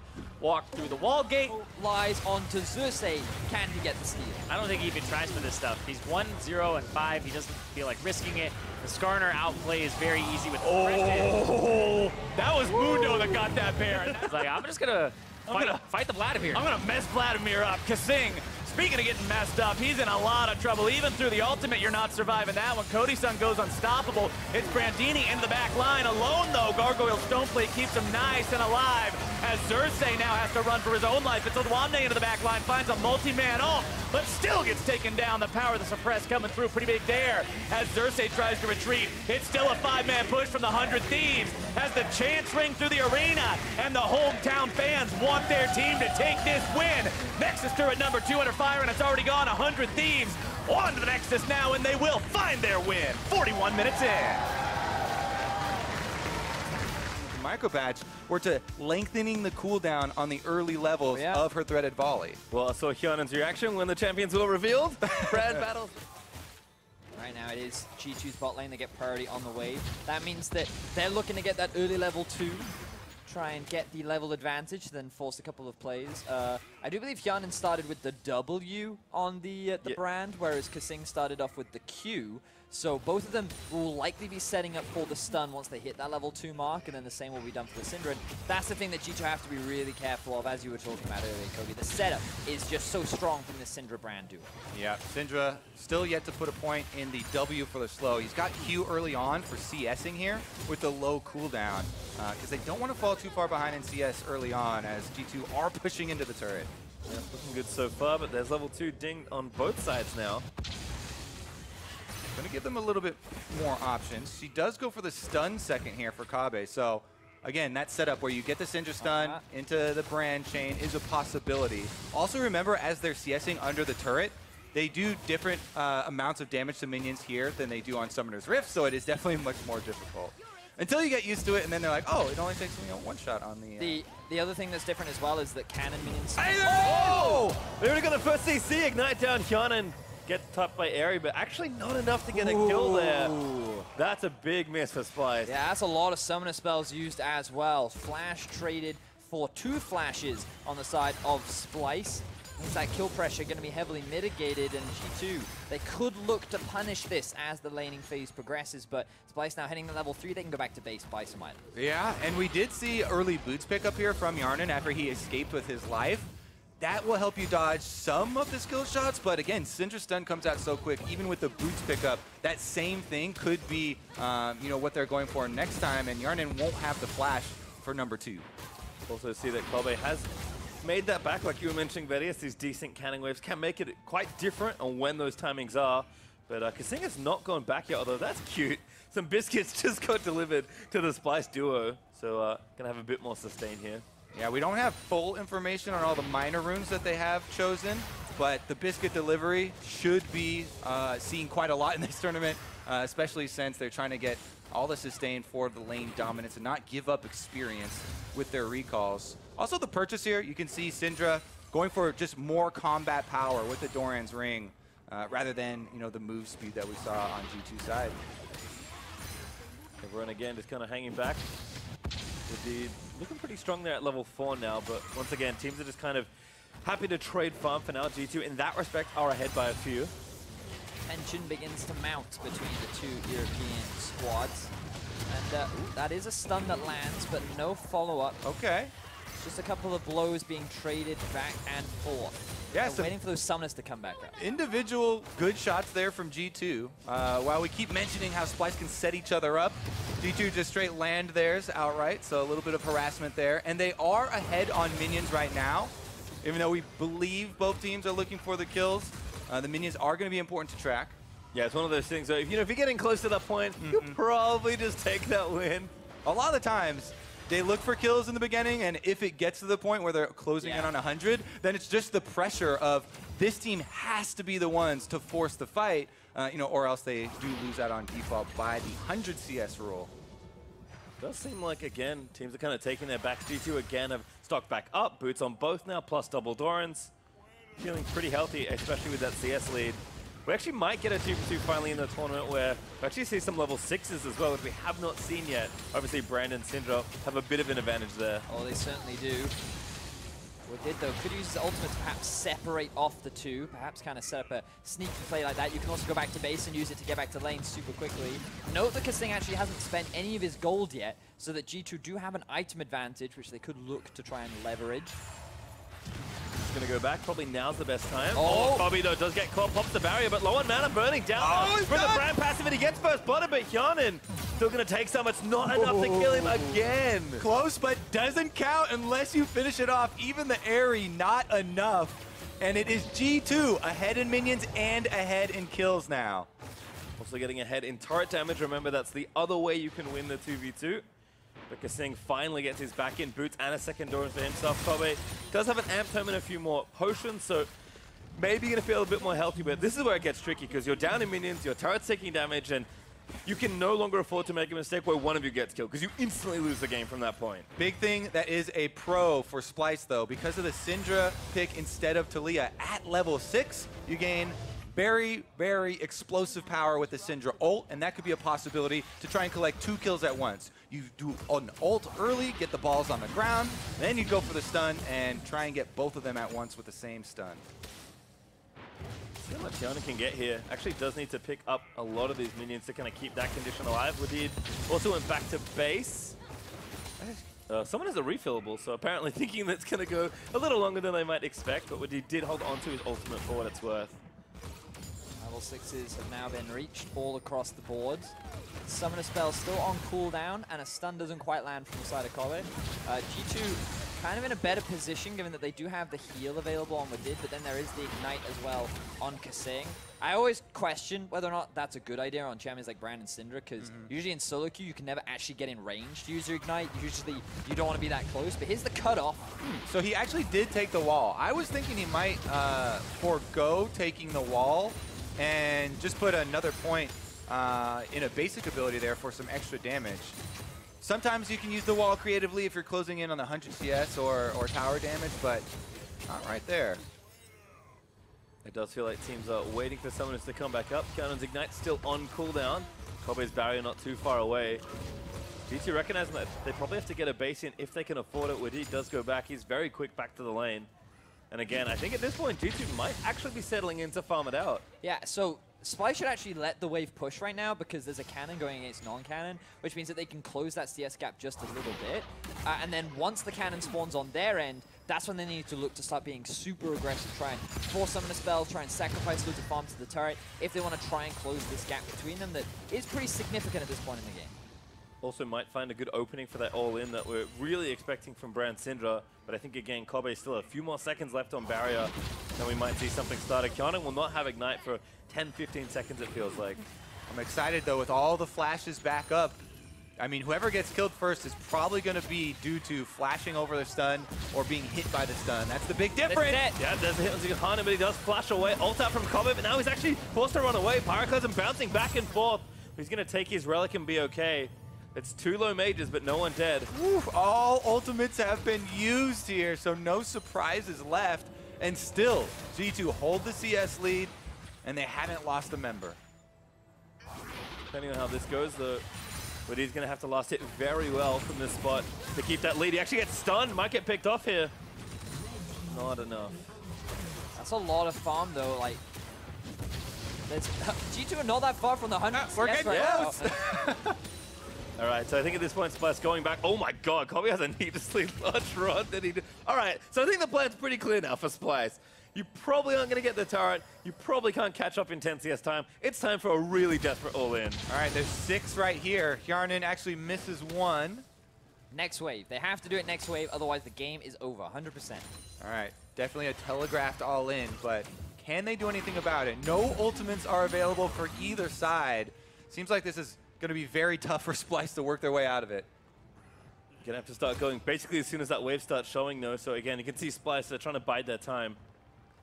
Walk through the wall gate. Lies onto Xerxes. Can he get the steal? I don't think he even tries for this stuff. He's 1-0-5. He doesn't feel like risking it. The Skarner outplay is very easy with That was Mundo that got that Baron. He's like, I'm just gonna fight the Vladimir. I'm gonna mess Vladimir up. Kasing, speaking of getting messed up, he's in a lot of trouble. Even through the ultimate, you're not surviving that one. Cody-san goes unstoppable. It's Brandini into the back line. Alone, though, Gargoyle Stoneplate keeps him nice and alive, as Xerxes now has to run for his own life. It's Odoamne into the back line, finds a multi-man ult, but still gets taken down. The power of the suppress coming through pretty big there, as Xerxes tries to retreat. It's still a 5-man push from the 100 Thieves, as the chants ring through the arena, and the hometown fans want their team to take this win. Nexus turret number 2 under fire, and it's already gone. 100 Thieves on to the Nexus now, and they will find their win. 41 minutes in. Micro Badge were to lengthening the cooldown on the early levels of her threaded volley. Well, I saw Hyunan's reaction when the champions were revealed. Brad battles. Right now it is G2's bot lane. They get priority on the wave. That means that they're looking to get that early level 2. Try and get the level advantage, then force a couple of plays. I do believe Hyanan started with the W on the brand, whereas Kasing started off with the Q. So both of them will likely be setting up for the stun once they hit that level 2 mark, and then the same will be done for the Syndra. And that's the thing that G2 have to be really careful of, as you were talking about earlier, Kobe. The setup is just so strong from the Syndra brand duo. Yeah, Syndra still yet to put a point in the W for the slow. He's got Q early on for CSing here with the low cooldown, because they don't want to fall too far behind in CS early on, as G2 are pushing into the turret. Yeah, looking good so far, but there's level 2 dinged on both sides now. Going to give them a little bit more options. She does go for the stun second here for Kabe. So, again, that setup where you get the Syndra stun into the brand chain is a possibility. Also remember, as they're CSing under the turret, they do different amounts of damage to minions here than they do on Summoner's Rift, so it is definitely much more difficult. Until you get used to it, and then they're like, oh, it only takes one shot on the... The other thing that's different as well is that cannon minions... Oh! We already got the first CC, ignite down Hyanan. Gets topped by Airy, but actually not enough to get a kill there. That's a big miss for Splyce. Yeah, that's a lot of summoner spells used as well. Flash traded for 2 flashes on the side of Splyce. Means that kill pressure going to be heavily mitigated, and G2, they could look to punish this as the laning phase progresses, but Splyce now heading to level 3, they can go back to base, buy some items. Yeah, and we did see early boots pick up here from Yarnan after he escaped with his life. That will help you dodge some of the skill shots, but again, Syndra stun comes out so quick. Even with the boots pickup, that same thing could be, what they're going for next time, and Yarnan won't have the flash for number 2. Also see that Kobe has made that back, like you were mentioning, Verius. These decent canning waves can make it quite different on when those timings are. But Kasing has not gone back yet, although that's cute. Some biscuits just got delivered to the Splyce duo, so gonna have a bit more sustain here. Yeah, we don't have full information on all the minor runes that they have chosen, but the biscuit delivery should be seen quite a lot in this tournament, especially since they're trying to get all the sustain for the lane dominance and not give up experience with their recalls. Also the purchase here, you can see Syndra going for just more combat power with the Doran's Ring rather than, you know, the move speed that we saw on G2 side. Everyone again just kind of hanging back. Indeed, looking pretty strong there at level 4 now, but once again, teams are just kind of happy to trade farm for now. G2 in that respect are ahead by a few. Tension begins to mount between the two European squads. And that is a stun that lands, but no follow-up. Okay. Just a couple of blows being traded back and forth. Yeah, waiting for those summoners to come back up. Individual good shots there from G2. While we keep mentioning how Splyce can set each other up, G2 just straight land theirs outright, so a little bit of harassment there. And they are ahead on minions right now. Even though we believe both teams are looking for the kills, the minions are going to be important to track. Yeah, it's one of those things that, if you're getting close to that point, you'll probably just take that win. A lot of the times, they look for kills in the beginning, and if it gets to the point where they're closing in on 100, then it's just the pressure of this team has to be the ones to force the fight, or else they do lose out on default by the 100 CS rule. Does seem like, again, teams are kind of taking their backs. G2 again have stocked back up, boots on both now, plus double Dorans. Feeling pretty healthy, especially with that CS lead. We actually might get a 2v2 finally in the tournament where we actually see some level 6s as well, which we have not seen yet. Obviously, Brandon and Syndra have a bit of an advantage there. Oh, they certainly do. Woodid, though, could use his ultimate to perhaps separate off the two, perhaps kind of set up a sneaky play like that. You can also go back to base and use it to get back to lane super quickly. Note that KazaLoLL actually hasn't spent any of his gold yet, so that G2 do have an item advantage, which they could look to try and leverage. Going to go back. Probably now's the best time. Oh, Bobby, though, does get caught. Pops the barrier, but low on mana, burning down. From the Brand passive, and he gets first blooded, but Hyanin still going to take some. It's not enough to kill him again. Close, but doesn't count unless you finish it off. Even the Airy, not enough. And it is G2 ahead in minions and ahead in kills now. Also getting ahead in turret damage. Remember, that's the other way you can win the 2v2. But KazaLoLL finally gets his back in boots and a second Doran for himself. Kobe does have an amp tome and a few more potions, so maybe going to feel a bit more healthy. But this is where it gets tricky, because you're down in minions, your turret's taking damage, and you can no longer afford to make a mistake where one of you gets killed, because you instantly lose the game from that point. Big thing that is a pro for Splyce, though, because of the Syndra pick instead of Taliyah at level 6, you gain very, very explosive power with the Syndra ult, and that could be a possibility to try and collect 2 kills at once. You do an ult early, get the balls on the ground, then you go for the stun and try and get both of them at once with the same stun. See how much Hyanin can get here. Actually does need to pick up a lot of these minions to kind of keep that condition alive. Wadid also went back to base. Someone has a refillable, so apparently thinking that's going to go a little longer than they might expect, but Wadid did hold on to his ultimate for what it's worth. Level 6s have now been reached all across the board. Summoner spell still on cooldown, and a stun doesn't quite land from the side of Kobe. G2 kind of in a better position, given that they do have the heal available on Wadid, but then there is the ignite as well on KazaLoLL. I always question whether or not that's a good idea on champions like Brand and Syndra, because usually in solo queue you can never actually get in range to use your ignite. Usually you don't want to be that close, but here's the cutoff. So he actually did take the wall. I was thinking he might forego taking the wall and just put another point in a basic ability there for some extra damage. Sometimes you can use the wall creatively if you're closing in on the 100 CS or tower damage, but not right there. It does feel like teams are waiting for summoners to come back up. Cannon's Ignite still on cooldown. Kobe's barrier not too far away. G2 recognizing that they probably have to get a base in if they can afford it. Wadid does go back. He's very quick back to the lane. And again, I think at this point, G2 might actually be settling in to farm it out. Yeah, so Splyce should actually let the wave push right now, because there's a cannon going against non-cannon, which means that they can close that CS gap just a little bit. And then once the cannon spawns on their end, that's when they need to look to start being super aggressive, try and force summon a spell, try and sacrifice loads of farm to the turret, if they want to try and close this gap between them that is pretty significant at this point in the game. Also might find a good opening for that all-in that we're really expecting from Brand Syndra. But I think, again, Kobe still a few more seconds left on barrier. Then we might see something started. Kyanin will not have Ignite for 10-15 seconds, it feels like. I'm excited, though, with all the flashes back up. I mean, whoever gets killed first is probably going to be due to flashing over the stun or being hit by the stun. That's the big difference. Yeah, there's a hit on Hyanin, but he does flash away. Ult out from Kobe, but now he's actually forced to run away. Pyroclasm bouncing back and forth. He's going to take his relic and be okay. It's 2 low mages, but no one dead. Oof, all ultimates have been used here, so no surprises left. And still, G2 hold the CS lead, and they haven't lost a member. Depending on how this goes, though, but he's going to have to last hit very well from this spot to keep that lead. He actually gets stunned, might get picked off here. Not enough. That's a lot of farm, though. Like, G2 are not that far from the 100. We're getting close. All right, so I think at this point, Splyce going back. Oh my God, Kobe has a needlessly large run that he did. All right, so I think the plan's pretty clear now for Splyce. You probably aren't going to get the turret. You probably can't catch up in 10 CS time. It's time for a really desperate all-in. All right, there's 6 right here. Hjarnan actually misses 1. Next wave. They have to do it next wave, otherwise the game is over, 100%. All right, definitely a telegraphed all-in, but can they do anything about it? No ultimates are available for either side. Seems like this is going to be very tough for Splyce to work their way out of it. Gonna have to start going basically as soon as that wave starts showing, though. So again, you can see Splyce, they're trying to bide their time.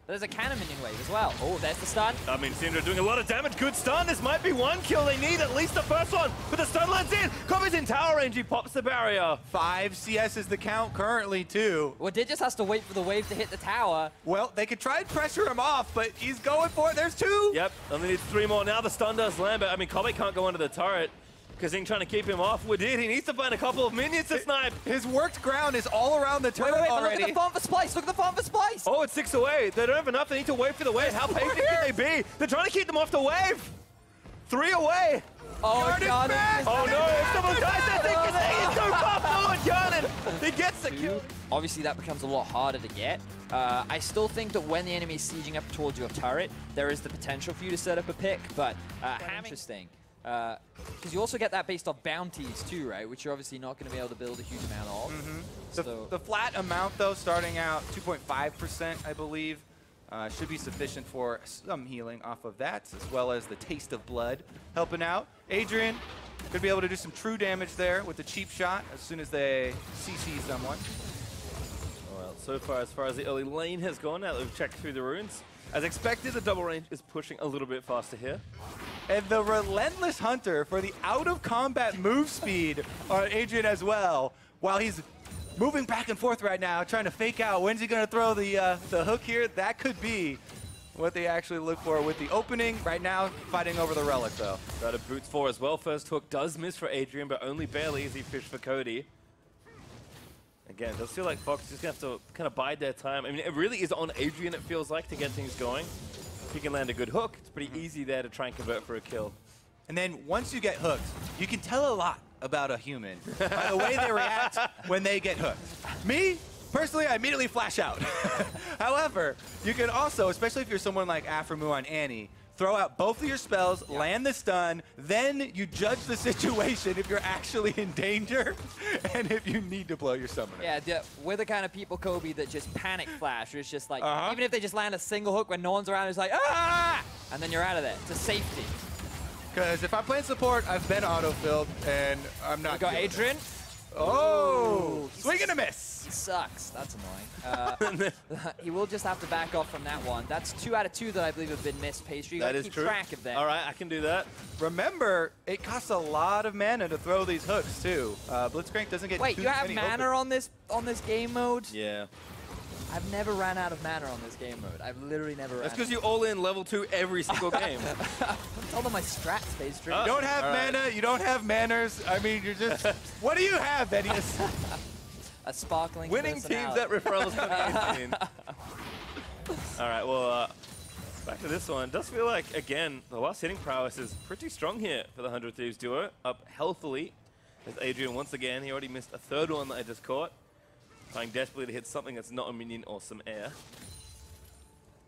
There's a cannon minion wave as well. Oh, there's the stun. I mean, Syndra doing a lot of damage. Good stun. This might be 1 kill. They need at least the first one. But the stun lands in. Kobe's in tower range. He pops the barrier. 5 CS is the count currently, too. Well, Did just has to wait for the wave to hit the tower. Well, they could try and pressure him off, but he's going for it. There's 2. Yep, only needs 3 more. Now the stun does land, but I mean, Kobe can't go under the turret. Kazing trying to keep him off. Wadid, he needs to find a couple of minions to snipe. His worked ground is all around the turret wait, already. Look at the farm for Splyce. Look at the farm for Splyce. Oh, it's 6 away. They don't have enough. They need to wait for the wave. How patient can they be? They're trying to keep them off the wave. 3 away. Oh, Hjarnan. Oh no, if someone dies, I think Kazing is so far forward. Hjarnan, he gets the kill. Obviously, that becomes a lot harder to get. I still think that when the enemy is sieging up towards your turret, there is the potential for you to set up a pick, but interesting. Because you also get that based off bounties too, right? Which you're obviously not going to be able to build a huge amount of. So the flat amount, though, starting out 2.5%, I believe, should be sufficient for some healing off of that, as well as the taste of blood helping out. Adrian could be able to do some true damage there with the cheap shot as soon as they CC someone. Well, so far as the early lane has gone, now that we've checked through the runes, as expected, the double range is pushing a little bit faster here. And the Relentless Hunter for the out-of-combat move speed on Adrian as well, while he's moving back and forth right now, trying to fake out. When's he going to throw the hook here? That could be what they actually look for with the opening. Right now, fighting over the relic, though. Got a boots 4 as well. First hook does miss for Adrian, but only barely as he fished for Cody. Again, it does feel like Fox is just going to have to kind of bide their time. I mean, it really is on Adrian, it feels like, to get things going. If he can land a good hook, it's pretty easy there to try and convert for a kill. And then once you get hooked, you can tell a lot about a human by the way they react when they get hooked. Me, personally, I immediately flash out. However, you can also, especially if you're someone like Aframu on Annie, throw out both of your spells, land the stun, then you judge the situation if you're actually in danger and if you need to blow your summoner. Yeah, we're the kind of people, Kobe, that just panic flash. Where it's just like, even if they just land a single hook when no one's around, it's like, ah! And then you're out of there to safety. Because if I'm playing support, I've been auto-filled, and I'm not. We got Adrian. Oh! Swing and a miss! He sucks. That's annoying. He will just have to back off from that one. That's 2 out of 2 that I believe have been missed, Pastry. You gotta keep track of them. All right, I can do that. Remember, it costs a lot of mana to throw these hooks, too. Blitzcrank doesn't get Wait, too you have many mana on this game mode? Yeah. I've never ran out of mana on this game mode. I've literally never ran That's because you all in level 2 every single game. Tell them my strats, Pastry. You don't have mana, you don't have manners. I mean, you're just... What do you have, Venius? A sparkling Winning teams that referrals coming in. All right, well, back to this one. Does feel like, again, the last hitting prowess is pretty strong here for the 100 Thieves duo. Up healthily. There's Adrian once again. He already missed a third one that I just caught. Trying desperately to hit something that's not a minion or some air.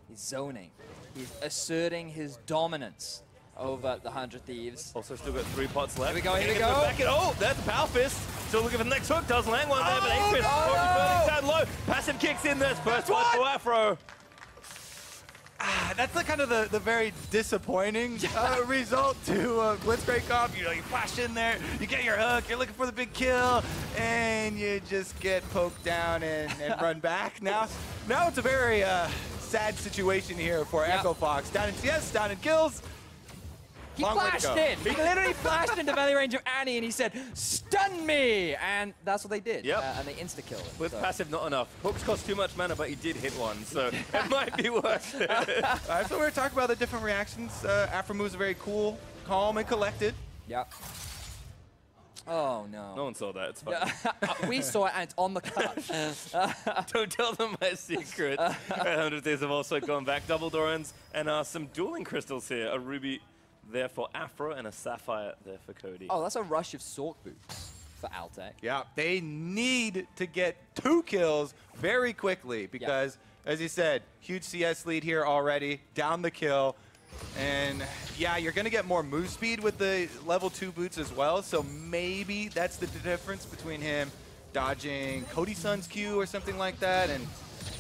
He's zoning. He's asserting his dominance over the 100 Thieves. Also still got 3 pots left. Here we go, here we go. Back it. Oh, that's a Power Fist. Still looking for the next hook. Does land one there, but 8 Fist already burning down low. Passive kicks in there. First one to Afro. That's kind of the very disappointing result to Blitzcrank off. You know, you flash in there, you get your hook, you're looking for the big kill, and you just get poked down and run back. Now it's a very sad situation here for Echo Fox. Down in CS, down in kills. He flashed in. He literally flashed into melee range of Annie, and he said, "Stun me!" And that's what they did. Yep. And they insta-killed him. With passive, not enough. Hooks cost too much mana, but he did hit one, so it might be worth it. So we're talking about the different reactions. Afro moves are very cool, calm, and collected. Yep. Oh, no. No one saw that. It's fine. We saw it, and it's on the cut. Don't tell them my secret. 100 Days have also gone back. Double Dorans and some dueling crystals here. A ruby there for Afro and a sapphire there for Cody. Oh, that's a rush of Sork boots for Altec. Yeah, they need to get 2 kills very quickly because, as you said, huge CS lead here already, down the kill. And yeah, you're going to get more move speed with the level 2 boots as well, so maybe that's the difference between him dodging Cody Sun's Q or something like that and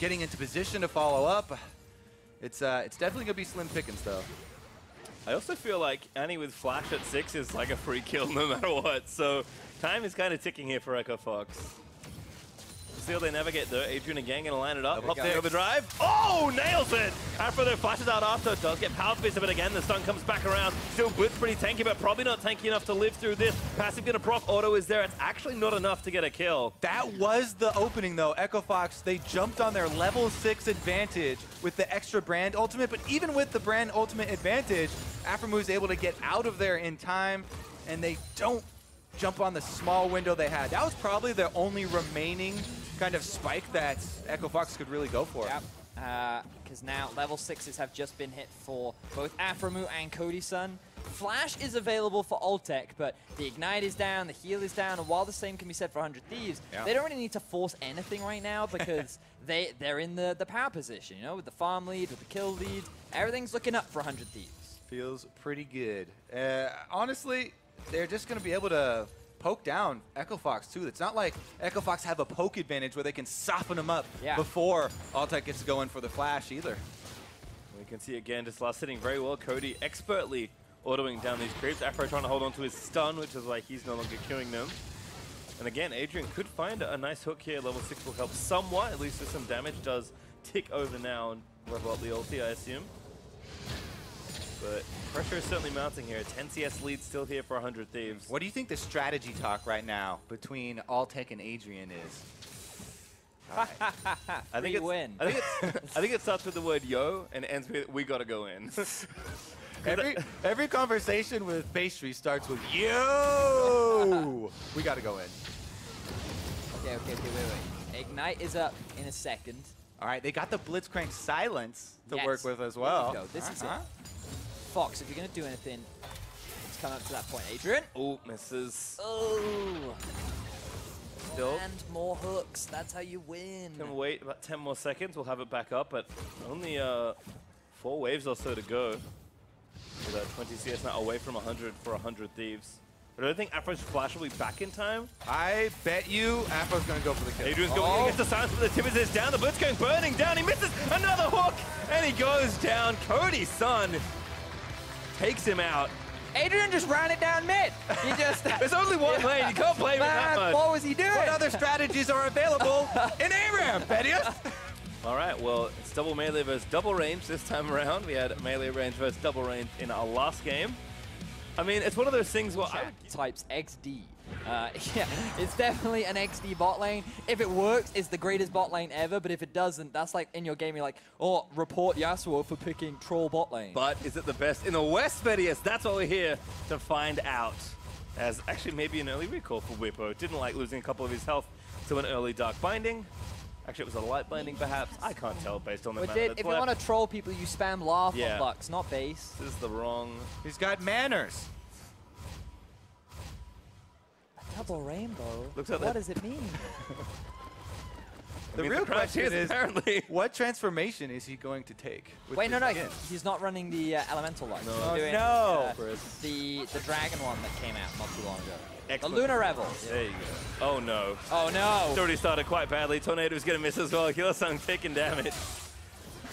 getting into position to follow up. It's definitely going to be slim pickings, though. I also feel like Annie with Flash at 6 is like a free kill no matter what, so time is kind of ticking here for Echo Fox. Seal they never get there. Adrian again gonna line it up. Up the overdrive. Oh, nails it! After there flashes out after, does get power phase of it again. The stun comes back around. Still Blitz pretty tanky, but probably not tanky enough to live through this. Passive gonna proc, auto is there. It's actually not enough to get a kill. That was the opening though. Echo Fox, they jumped on their level 6 advantage with the extra brand ultimate, but even with the brand ultimate advantage, Afromu is able to get out of there in time, and they don't jump on the small window they had. That was probably the only remaining kind of spike that Echo Fox could really go for. Yep. Because now level 6s have just been hit for both Afromu and Cody Sun. Flash is available for Altec, but the Ignite is down, the heal is down, and while the same can be said for 100 Thieves, they don't really need to force anything right now because they're in the power position, you know, with the farm lead, with the kill lead. Everything's looking up for 100 Thieves. Feels pretty good. Honestly, they're just going to be able to poke down Echo Fox too. It's not like Echo Fox have a poke advantage where they can soften them up before Altec gets going for the flash either. We can see again, just last hitting very well. Cody expertly autoing down these creeps. Afro trying to hold on to his stun, which is why he's no longer queuing them. And again, Adrian could find a nice hook here. Level 6 will help somewhat, at least with some damage. Does tick over now and level up the ulti, I assume. But pressure is certainly mounting here. 10 CS lead still here for 100 Thieves. What do you think the strategy talk right now between Altec and Adrian is? I think it starts with the word yo and ends with we gotta go in. Every conversation with Pastry starts with yo. We gotta go in. Okay, wait. Ignite is up in a second. All right, they got the Blitzcrank silence to work with as well. There we go. This is it. Fox, if you're going to do anything, it's come up to that point. Adrian? Oh, misses. Oh. Still. And more hooks. That's how you win. Can wait about 10 more seconds. We'll have it back up, but only 4 waves or so to go. With 20 CS now away from 100 for 100 Thieves. But I don't think Afro's flash will be back in time. I bet you Afro's going to go for the kill. Adrian's going against the silence, but the Tibbers is down. The Blitzcrank burning down. He misses another hook, and he goes down. Cody Sun takes him out. Adrian just ran it down mid. He just... There's only one lane. You can't play with that much. What was he doing? What other strategies are available in ARAM, Bedius? All right, well, it's double melee versus double range this time around. We had melee range versus double range in our last game. I mean, it's one of those things where types XD. Yeah, it's definitely an XD bot lane. If it works, it's the greatest bot lane ever, but if it doesn't, that's like in your game, you're like, oh, report Yasuo for picking troll bot lane. But is it the best in the West, Bedius? That's what we're here to find out. As actually maybe an early recall for Whippo. Didn't like losing a couple of his health to an early Dark Binding. Actually, it was a light binding, perhaps. I can't tell based on the map. If you want to troll people, you spam laugh on Lux, not base. This is the wrong... He's got manners. Double rainbow? Looks like what does it mean? The real question is, apparently, what transformation is he going to take? Wait, no, he's not running the Elemental Lux. No. He's doing, the Dragon one that came out not too long ago. Excellent. The Lunar Revel. There you go. Oh no. Oh no. It's already started quite badly. Tornado's gonna miss as well. Killsung taking damage.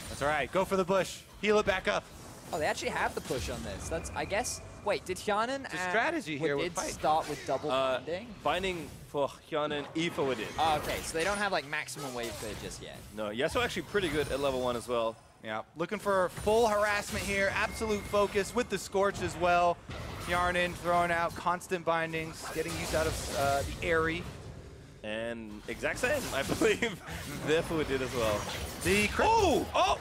That's all right. Go for the bush. Heal it back up. Oh, they actually have the push on this. That's, I guess. Wait, did Hyanan the strategy here did start with double binding? Binding for Hyanan, Aoife did. Oh, okay, so they don't have like maximum wave clear just yet. No, Yasuo actually pretty good at level 1 as well. Yeah, looking for full harassment here, absolute focus with the Scorch as well. Yarnin throwing out constant bindings, getting use out of the Airy. And exact same, I believe. Therefore, did as well. The oh!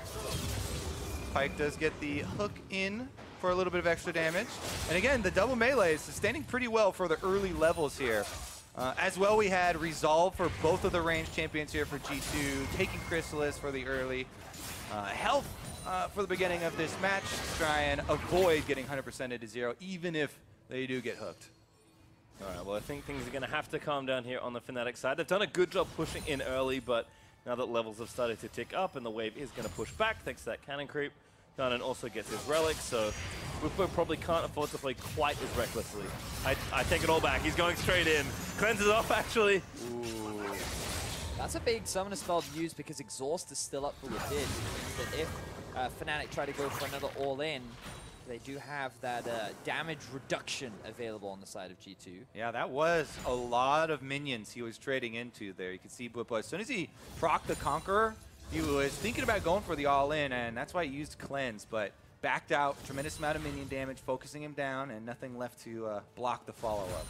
Pyke does get the hook in for a little bit of extra damage. And again, the double melee is sustaining pretty well for the early levels here. As well, we had Resolve for both of the range champions here for G2, taking Chrysalis for the early. Health for the beginning of this match to try and avoid getting 100%ed to 0, even if they do get hooked. All right, well, I think things are going to have to calm down here on the Fnatic side. They've done a good job pushing in early, but now that levels have started to tick up and the wave is going to push back thanks to that cannon creep, Garnon also gets his relic, so Bwipo probably can't afford to play quite as recklessly. I take it all back. He's going straight in. Cleanses off, actually. Ooh. That's a big summoner spell to use because Exhaust is still up for Wadid, which means that if Fnatic try to go for another all-in, they do have that damage reduction available on the side of G2. Yeah, that was a lot of minions he was trading into there. You can see Bwipo, as soon as he procced the Conqueror, he was thinking about going for the all-in, and that's why he used Cleanse, but backed out, tremendous amount of minion damage, focusing him down, and nothing left to block the follow-up.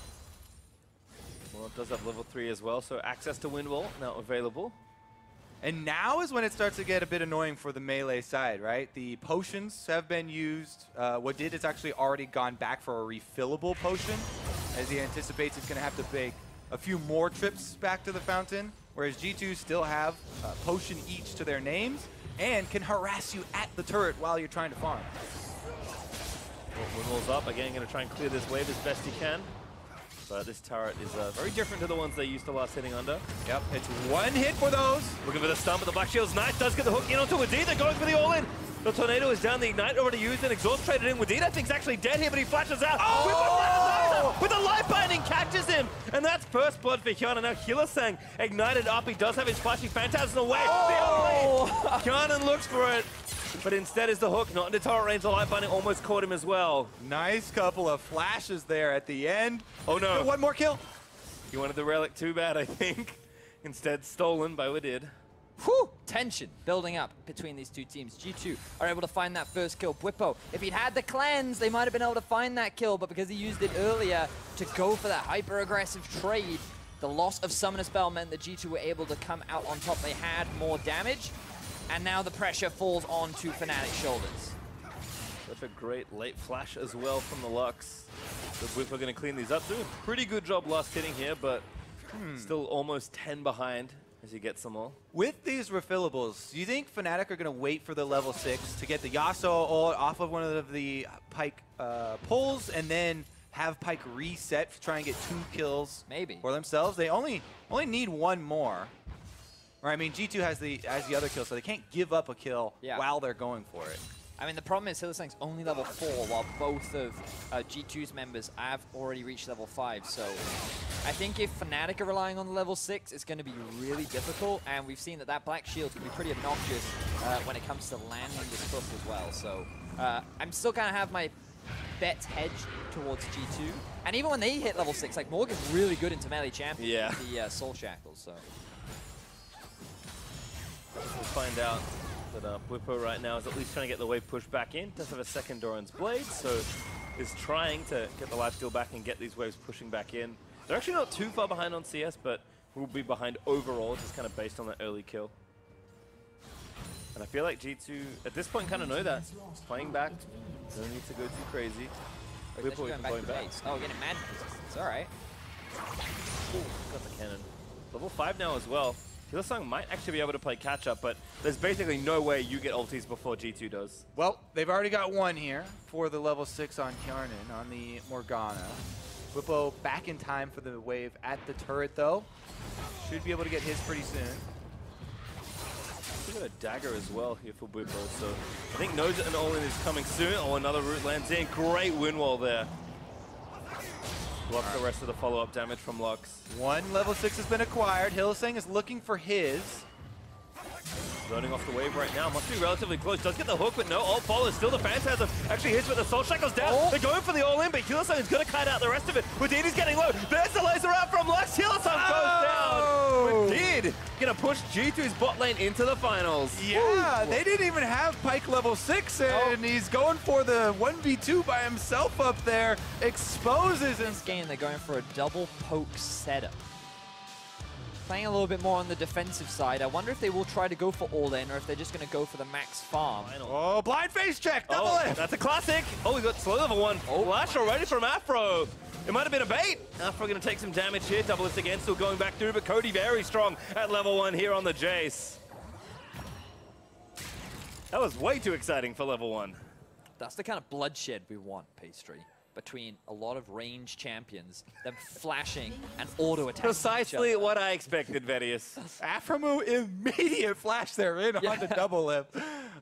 Well, it does have level 3 as well, so access to Wind Wall now available. And now is when it starts to get a bit annoying for the melee side, right? The potions have been used. Wadid has actually already gone back for a refillable potion, as he anticipates he's going to have to make a few more trips back to the fountain, whereas G2 still have a potion each to their names and can harass you at the turret while you're trying to farm. Well, Wind Wall's up. Again, going to try and clear this wave as best he can. But this turret is very different to the ones they used to last hitting under. Yep, it's one hit for those. Looking for the stun, but the Black Shield's nice. Does get the hook in onto Wadid. They're going for the all-in. The Tornado is down. The Ignite already used and Exhaust traded in. Wadid, I think, is actually dead here, but he flashes out. Oh! With the life binding, catches him. And that's first blood for Hyun. And now Hylissang ignited up. He does have his flashing Phantasm away. Oh! Hyun looks for it. But instead is the hook, not into turret range. The light binding almost caught him as well. Nice couple of flashes there at the end. Oh no. One more kill. He wanted the relic too bad, I think. Instead stolen by Wadid. Whew! Tension building up between these two teams. G2 are able to find that first kill. Bwipo, if he'd had the cleanse, they might have been able to find that kill, but because he used it earlier to go for that hyper-aggressive trade, the loss of Summoner Spell meant that G2 were able to come out on top. They had more damage. And now the pressure falls onto Fnatic's shoulders. Such a great late flash as well from the Lux. The Bwipo are going to clean these up. Doing a pretty good job last hitting here, but still almost 10 behind as he gets them all. With these refillables, do you think Fnatic are going to wait for the level 6 to get the Yasuo ult off of one of the Pyke pulls and then have Pyke reset to try and get 2 kills Maybe for themselves? They only need one more. Or, I mean, G2 has the other kill, so they can't give up a kill while they're going for it. I mean, the problem is Hylissang's only level 4, while both of G2's members have already reached level 5. So I think if Fnatic are relying on the level 6, it's going to be really difficult. And we've seen that Black Shield can be pretty obnoxious when it comes to landing this push as well. So I'm still kind of have my bets hedged towards G2. And even when they hit level 6, like Morgan's really good into melee champion with the Soul Shackles. So we'll find out. But Bwipo right now is at least trying to get the wave pushed back in. Does have a second Doran's Blade, so is trying to get the life steal back and get these waves pushing back in. They're actually not too far behind on CS, but will be behind overall, just kind of based on that early kill. And I feel like G2, at this point, kind of know that. Playing back, don't need to go too crazy. Bwipo going back to base. Oh, getting mad resistance, all right. Ooh, got the cannon. Level 5 now as well. Hylissang might actually be able to play catch-up, but there's basically no way you get ultis before G2 does. Well, they've already got one here for the level 6 on Kjarnan, on the Morgana. Bwipo back in time for the wave at the turret, though. Should be able to get his pretty soon. We've got a dagger as well here for Bwipo, so I think knows that an all-in is coming soon. Oh, another root lands in. Great wind wall there. Block the rest of the follow-up damage from Lux. One level 6 has been acquired. Hylissang is looking for his. Zoning off the wave right now. Must be relatively close. Does get the hook, but no ult follows. Still the Phantasm actually hits with the Soul Shackles down. Oh. They're going for the all-in, but Hylissang is going to kite out the rest of it. Wadid is getting low. There's the laser out from Lux. Hylissang goes down. Wadid going to push G2's bot lane into the finals. Yeah, they didn't even have Pyke level 6, and he's going for the 1v2 by himself up there. Exposes him. This game, they're going for a double poke setup. Playing a little bit more on the defensive side. I wonder if they will try to go for all-in or if they're just going to go for the max farm. Oh, blind face check, double it. That's a classic. Oh, we got slow level 1. Flash already from Afro. It might have been a bait. Afro going to take some damage here. Double Lift again, still going back through, but Cody very strong at level 1 here on the Jace. That was way too exciting for level 1. That's the kind of bloodshed we want, Pastry. Between a lot of ranged champions, them flashing and auto-attacking. Precisely what I expected, Vedius. Aframu immediate flash there in on the double lip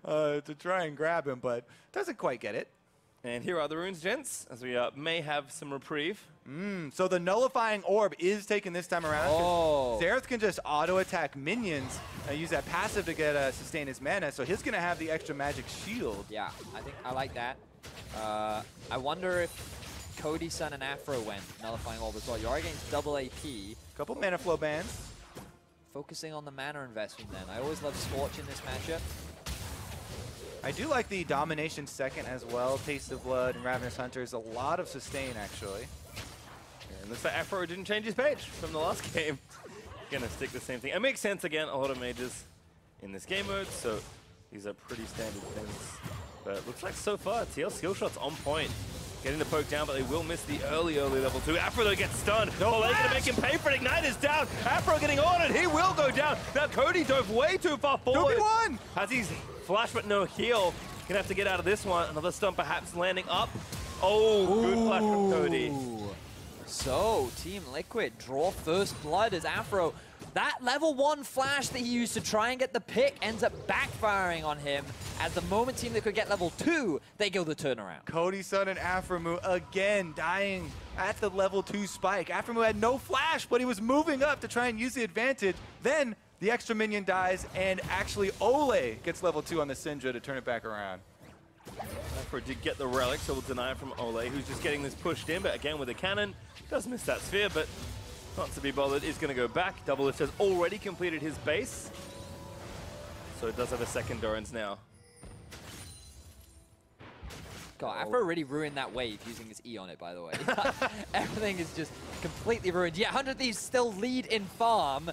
to try and grab him, but doesn't quite get it. And here are the runes, gents, as we may have some reprieve. So the nullifying orb is taken this time around. Oh. Xerath can just auto-attack minions and use that passive to get sustain his mana, so he's going to have the extra magic shield. Yeah, I think I like that. I wonder if Cody, Sun, and Afro went nullifying orb as well. You are against double AP. Couple mana flow bans. Focusing on the mana investment then. I always love Scorch in this matchup. I do like the Domination second as well. Taste of Blood and Ravenous Hunters. A lot of sustain, actually. And looks like Afro didn't change his page from the last game. Gonna stick the same thing. It makes sense, again, a lot of mages in this game mode, so these are pretty standard things. But it looks like so far, TL skill shots on point. Getting the poke down, but they will miss the early level 2. Afro, though, gets stunned. No, they're going to make him pay for it. Ignite is down. Afro getting on it. He will go down. Now, Cody dove way too far forward. 2v1! Has he's flash, but no heal. Gonna have to get out of this one. Another stun perhaps landing up. Oh, good flash from Cody. So, Team Liquid draw first blood as Afro. That level 1 flash that he used to try and get the pick ends up backfiring on him. As the moment Team Liquid get level 2, they go the turnaround. Cody, Sun, and Aframu again dying at the level 2 spike. Aframu had no flash, but he was moving up to try and use the advantage. Then the extra minion dies, and actually Ole gets level 2 on the Syndra to turn it back around. Afro did get the relic, so we'll deny it from Ole, who's just getting this pushed in, but again with the cannon, does miss that sphere, but not to be bothered, is going to go back. Double Lift has already completed his base, so it does have a second Doran's now. God, Afro really ruined that wave using his E on it, by the way. Everything is just completely ruined. Yeah, 100 Thieves still lead in farm.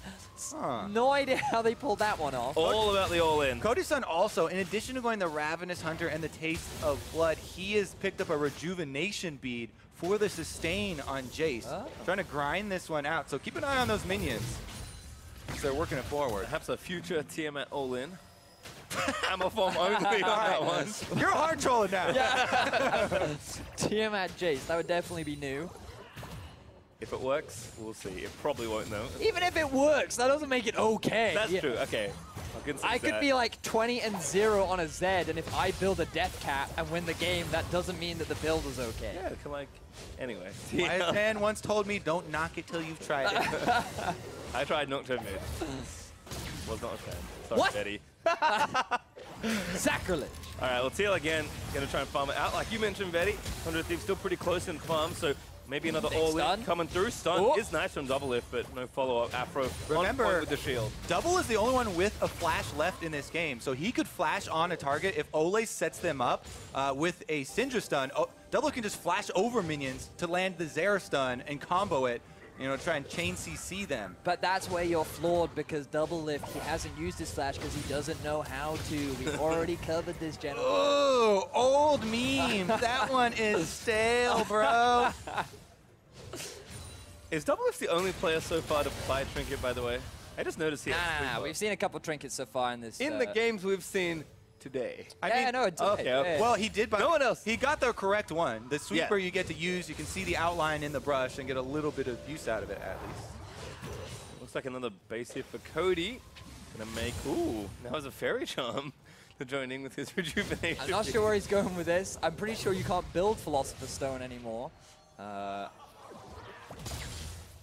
No idea how they pulled that one off. All about the all-in. Cody Sun also, in addition to going the Ravenous Hunter and the Taste of Blood, he has picked up a Rejuvenation bead for the sustain on Jace. Trying to grind this one out, so keep an eye on those minions. So they're working it forward. Perhaps a future Tiamat all-in. Hammer form only on that one. You're a hard troller now. Yeah. Tiamat Jace, that would definitely be new. If it works, we'll see. It probably won't, though. Even if it works, that doesn't make it okay. That's true, okay. I could be like 20-0 on a Zed, and if I build a death cap and win the game, that doesn't mean that the build is okay. Yeah, can like, anyway. My man once told me, don't knock it till you've tried it. I tried Nocturne mid. Was not a fan. Sorry, What? Betty. Sacrilege. All right, well, Teal again, going to try and farm it out. Like you mentioned, Betty, 100 Thieves still pretty close in farm, so maybe another all-in coming through. Stun is nice from Double Lift, but no follow-up. Afro Remember, on point with the shield. Double is the only one with a flash left in this game, so he could flash on a target if Ole sets them up with a Syndra stun. Double can just flash over minions to land the Xerath stun and combo it, you know, try and chain CC them. But that's where you're flawed, because Double Lift, he hasn't used his flash because he doesn't know how to. We've already covered this, gentlemen. Oh, old meme. That one is stale, bro. Is Double Lift the only player so far to buy a trinket, by the way? I just noticed here. Nah. We've seen a couple trinkets so far in this. In the games we've seen today. I know. Okay. Well, he did buy. No one else. He got the correct one. The sweeper you get to use. You can see the outline in the brush and get a little bit of use out of it, at least. Looks like another base here for Cody. Gonna make, ooh, now has a fairy charm to join in with his rejuvenation. I'm not sure where he's going with this. I'm pretty sure you can't build Philosopher's Stone anymore.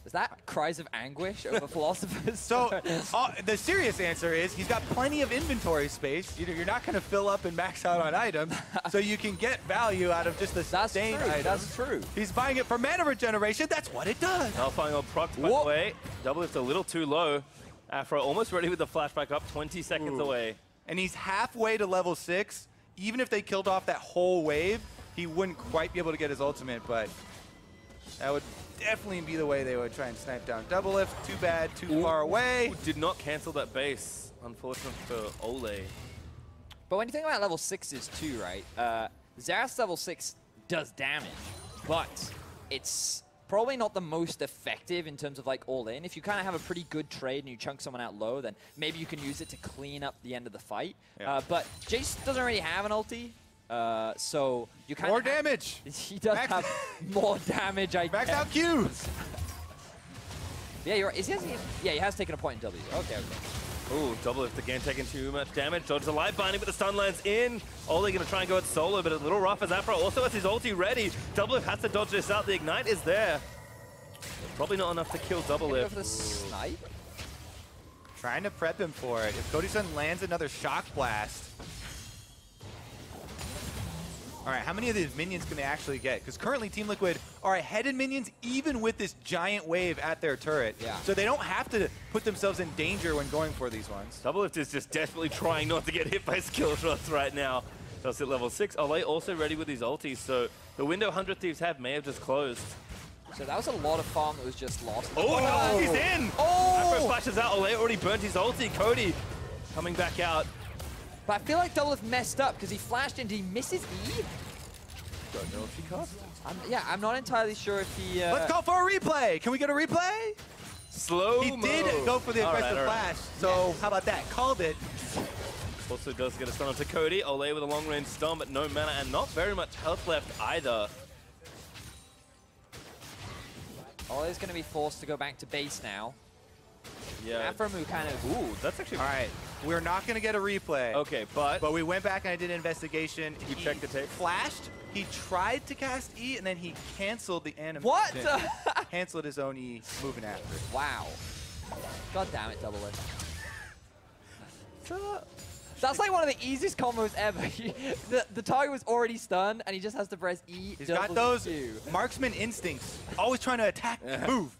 Is that cries of anguish over Philosopher's Stone? So the serious answer is he's got plenty of inventory space. You're not going to fill up and max out on items, so you can get value out of just the sustained items. That's true. He's buying it for mana regeneration. That's what it does. Now final proc, by the way. Double Lift a little too low. Afro almost ready with the flashback up, 20 seconds away. And he's halfway to level 6. Even if they killed off that whole wave, he wouldn't quite be able to get his ultimate, but that would definitely be the way they would try and snipe down Double Lift. Too bad, too far away. Did not cancel that base, unfortunately for Ole. But when you think about level 6s too, right? Xerath level 6 does damage, but it's probably not the most effective in terms of like all in. If you kind of have a pretty good trade and you chunk someone out low, then maybe you can use it to clean up the end of the fight. Yeah. But Jace doesn't really have an ulti, so you kind of More damage! He does have more damage, I Max guess. out Q! Yeah, you're right. Yeah, he has taken a point in W. Okay. Ooh, Double Lift again taking too much damage. Dodges the light binding, but the stun lands in. Ole gonna try and go it solo, but a little rough as Afro also has his ulti ready. Double Lift has to dodge this out. The Ignite is there. Probably not enough to kill Double Lift. Go for the snipe. Trying to prep him for it. If Cody's Sun lands another Shock Blast. All right, how many of these minions can they actually get? Because currently Team Liquid are ahead in minions even with this giant wave at their turret. Yeah. So they don't have to put themselves in danger when going for these ones. Double Lift is just desperately trying not to get hit by skill shots right now. Just at level 6. Ole also ready with his ultis, so the window 100 Thieves have may have just closed. So that was a lot of farm that was just lost. Oh, no, he's in! Oh! Afro splashes out. Ole already burnt his ulti. Cody coming back out. But I feel like Double Lift messed up because he flashed and he misses E. Don't know if he cast. I'm not entirely sure if he... Let's call for a replay. Can we get a replay? Slow He did go for the aggressive flash. So how about that? Called it. Also does get a stun onto Cody. Ole with a long range stun, but no mana and not very much health left either. Ole's going to be forced to go back to base now. Yeah. Afromu kind of... Ooh, that's actually... All right. We're not going to get a replay. Okay, but we went back and I did an investigation. You checked the tape? Flashed. He tried to cast E, and then he canceled the animation. What? Canceled his own E, moving after. Wow. God damn it, Double Lift. That's like one of the easiest combos ever. the target was already stunned, and he just has to press E. He's got those marksman instincts. Always trying to attack, move,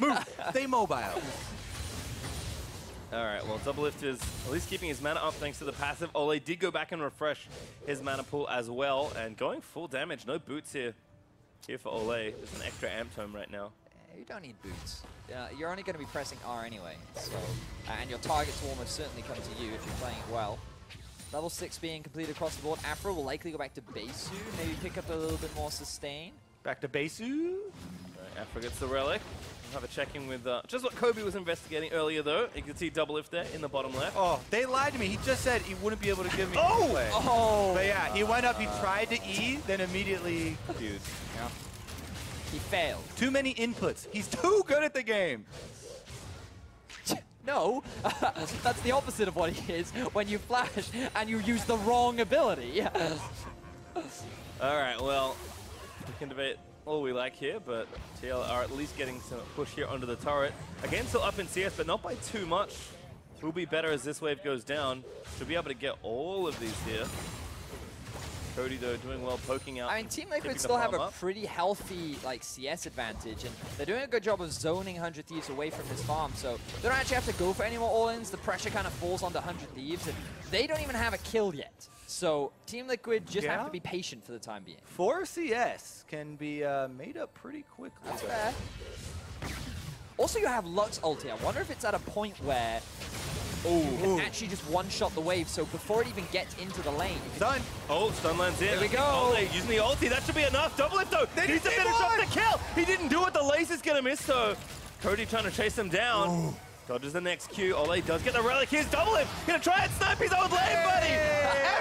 move, stay mobile. All right, well, Double Lift is at least keeping his mana up thanks to the passive. Ole did go back and refresh his mana pool as well, and going full damage. No boots here for Ole. Just an extra amp tome right now. You don't need boots. You're only going to be pressing R anyway, so and your targets will almost certainly come to you if you're playing it well. Level 6 being completed across the board. Afro will likely go back to Besu, maybe pick up a little bit more sustain. Back to Besu. Right, Afro gets the relic. We'll have a check-in with just what Kobe was investigating earlier, though. You can see Double Lift there in the bottom left. Oh, they lied to me. He just said he wouldn't be able to give me play. Oh! But yeah, he went up, he tried to E, then immediately confused. Yeah. He failed. Too many inputs. He's too good at the game. No, that's the opposite of what he is when you flash and you use the wrong ability. All right, well, we can debate all we like here, but TL are at least getting some push here onto the turret. Again, still up in CS, but not by too much. Will be better as this wave goes down. Should be able to get all of these here. Cody, though, doing well, poking out. I mean, Team Liquid still have a pretty healthy like CS advantage, and they're doing a good job of zoning 100 Thieves away from this farm, so they don't actually have to go for any more all-ins. The pressure kind of falls onto 100 Thieves, and they don't even have a kill yet. So Team Liquid just have to be patient for the time being. 4 CS can be made up pretty quickly. That's fair. Also, you have Lux ulti. I wonder if it's at a point where you can actually just one-shot the wave, so before it even gets into the lane. Done. Oh, stun lands in. There we go. Ole using the ulti. That should be enough. Double Lift, though. He's to finish off the kill. He didn't do it. The lace is going to miss, though. Cody trying to chase him down. Ooh. Dodges the next Q. Ole does get the relic. Here's Double Lift. Going to try and snipe his own lane, buddy.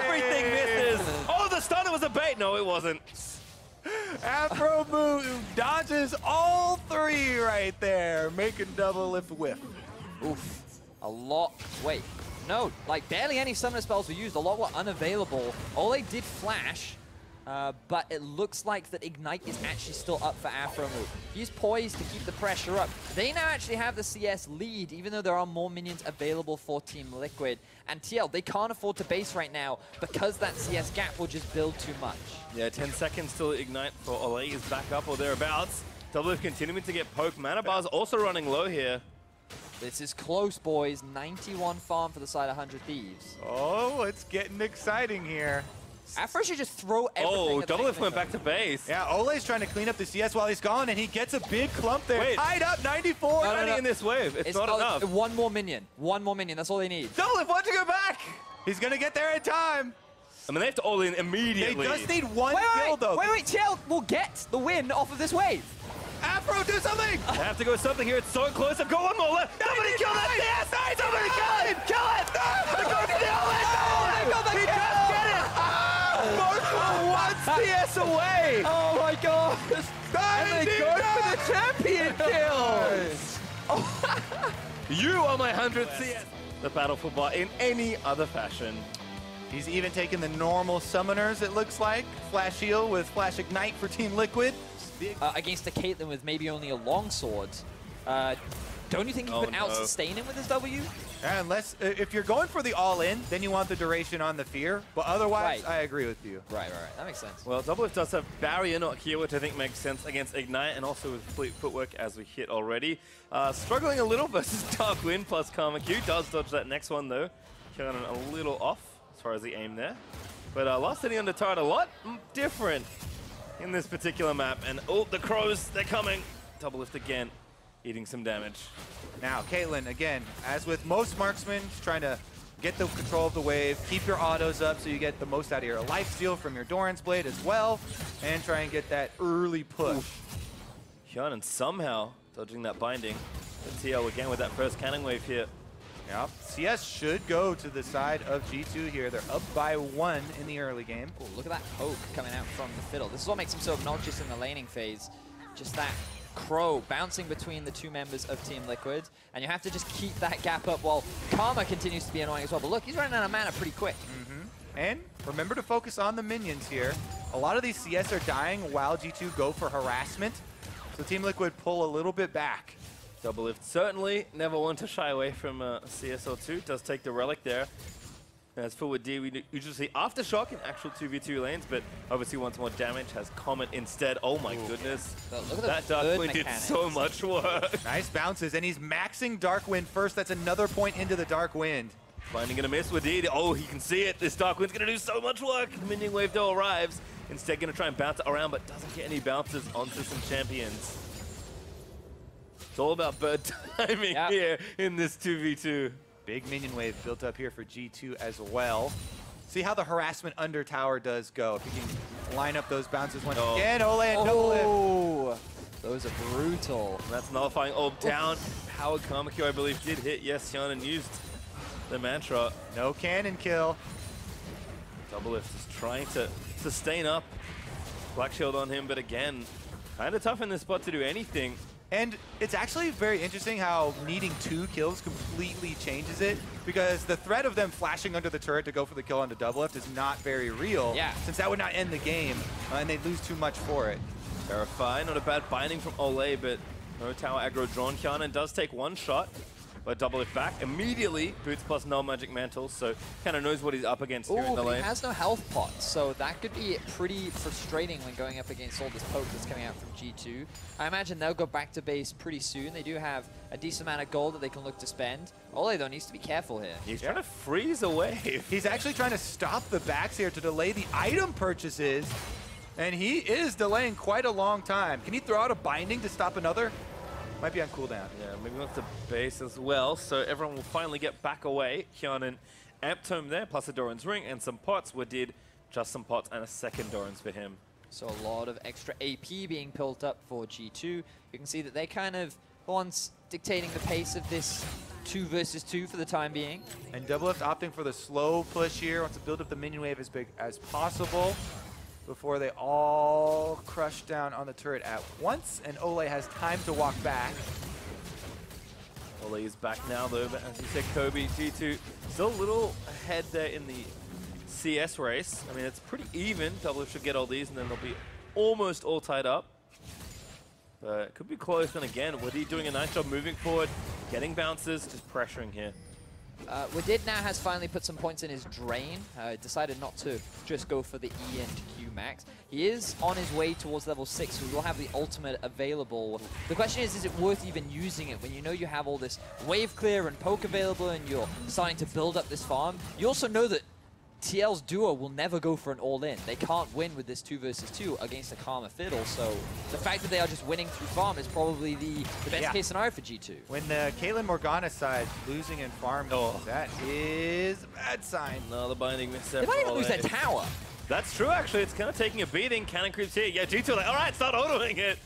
Everything misses. Oh, the stun was a bait. No, it wasn't. Afro move dodges all 3 right there, making Double Lift whiff. Oof. A lot. Wait. No, like barely any summoner spells were used. A lot were unavailable. Ole did flash, but it looks like that Ignite is actually still up for Afromu. He's poised to keep the pressure up. They now actually have the CS lead, even though there are more minions available for Team Liquid. And TL, they can't afford to base right now because that CS gap will just build too much. Yeah, 10 seconds till Ignite for Ole is back up or thereabouts. Double Lift continuing to get poked. Mana bar's also running low here. This is close, boys. 91 farm for the side of 100 Thieves. Oh, it's getting exciting here. Afro should just throw everything. Oh, at the Doublelift went back to base. Yeah, Ole's trying to clean up the CS while he's gone, and he gets a big clump there. Wait. Tied up, 94. No, no, no. In this wave, it's not enough. One more minion. One more minion. That's all they need. Doublelift wants to go back. He's going to get there in time. I mean, they have to all in immediately. They just need one kill, though. Wait, chill. We'll get the win off of this wave. Afro, do something. They have to go something here. It's so close. I've got one more left. Somebody kill that CS! Somebody kill it! Kill it! They're going for the Ole! He does get it! Marshall one CS away! Oh my god! And they go for the champion kill! You are my 100th CS! The battle for bot in any other fashion. He's even taken the normal summoners, it looks like. Flash Heal with Flash Ignite for Team Liquid. Against a Caitlyn with maybe only a longsword. Don't you think he could out-sustain him with his W? Yeah, unless, if you're going for the all-in, then you want the duration on the fear. But otherwise, I agree with you. Right. That makes sense. Well, Doublelift does have Barrier not here, which I think makes sense against Ignite, and also with Fleet Footwork, as we hit already. Struggling a little versus Dark Wind plus Karma Q. Does dodge that next one, though. Killing a little off as far as the aim there. But last hitting on the turret a lot different in this particular map. And, oh, the Crows, they're coming. Doublelift again, eating some damage. Now, Caitlyn, again, as with most marksmen, trying to get the control of the wave, keep your autos up so you get the most out of your life steal from your Doran's Blade as well, and try and get that early push. Hyonan somehow dodging that binding. The TL again with that first cannon wave here. Yep. CS should go to the side of G2 here. They're up by 1 in the early game. Ooh, look at that poke coming out from the fiddle. This is what makes him so obnoxious in the laning phase. Just that Crow bouncing between the two members of Team Liquid, and you have to just keep that gap up while Karma continues to be annoying as well. But look, he's running out of mana pretty quick. And remember to focus on the minions here. A lot of these CS are dying while G2 go for harassment, so Team Liquid pull a little bit back. Doublelift certainly never one to shy away from CSO2. Does take the relic there. As for with D, we usually see Aftershock in actual 2v2 lanes, but obviously wants more damage, has Comet instead. Oh my goodness. Look at that Dark Wind did so much work. Nice bounces, and he's maxing Dark Wind first. That's another point into the Dark Wind. Finding gonna miss with D. Oh, he can see it. This Dark Wind's gonna do so much work. Minion Wave though arrives. Instead gonna try and bounce it around, but doesn't get any bounces onto some champions. It's all about bird timing here in this 2v2. Big minion wave built up here for G2 as well. See how the harassment under tower does go. If you can line up those bounces once again. Ole and Doublelift. Those are brutal. And that's nullifying Orb down. Powered Karma Q, I believe, did hit. Yes, Hyonan used the mantra. No cannon kill. Doublelift is trying to sustain up. Black Shield on him, but again, kind of tough in this spot to do anything. And it's actually very interesting how needing 2 kills completely changes it, because the threat of them flashing under the turret to go for the kill onto Doublelift is not very real, since that would not end the game, and they'd lose too much for it. Verify, not a bad binding from Ole, but no tower aggro drawn. Hyonan does take one shot, but Doublelift back immediately. Boots plus null magic mantle, so kind of knows what he's up against here in the lane. He has no health pot, so that could be pretty frustrating when going up against all this poke that's coming out from G2. I imagine they'll go back to base pretty soon. They do have a decent amount of gold that they can look to spend. Ole, though, needs to be careful here. He's trying to freeze a wave. He's actually trying to stop the backs here to delay the item purchases, and he is delaying quite a long time. Can he throw out a binding to stop another? Might be on cooldown. Yeah, moving off to base as well, so everyone will finally get back away. Hyonan amped home there, plus a Doran's Ring and some pots. We did just some pots and a second Doran's for him. So a lot of extra AP being built up for G2. You can see that they kind of the ones dictating the pace of this 2 versus 2 for the time being. And Doublelift opting for the slow push here, wants to build up the minion wave as big as possible before they all crush down on the turret at once, and Ole has time to walk back. Ole is back now though, but as you said, Kobe, G2 still a little ahead there in the CS race. I mean, it's pretty even. Doublelift should get all these, and then they'll be almost all tied up. But it could be close, and again, Woody doing a nice job moving forward, getting bounces, just pressuring here. Wadid now has finally put some points in his drain. Decided not to just go for the E and Q max. He is on his way towards level 6, so we will have the ultimate available. The question is it worth even using it when you know you have all this wave clear and poke available and you're starting to build up this farm? You also know that TL's duo will never go for an all-in. They can't win with this 2 versus 2 against a Karma Fiddle, so the fact that they are just winning through farm is probably the best case scenario for G2. When the Caitlyn Morgana side losing in farm, that is a bad sign. Another binding misstep. They might even lose their tower. That's true, actually. It's kind of taking a beating. Cannon creeps here. Yeah, G2 like, all right, start autoing it.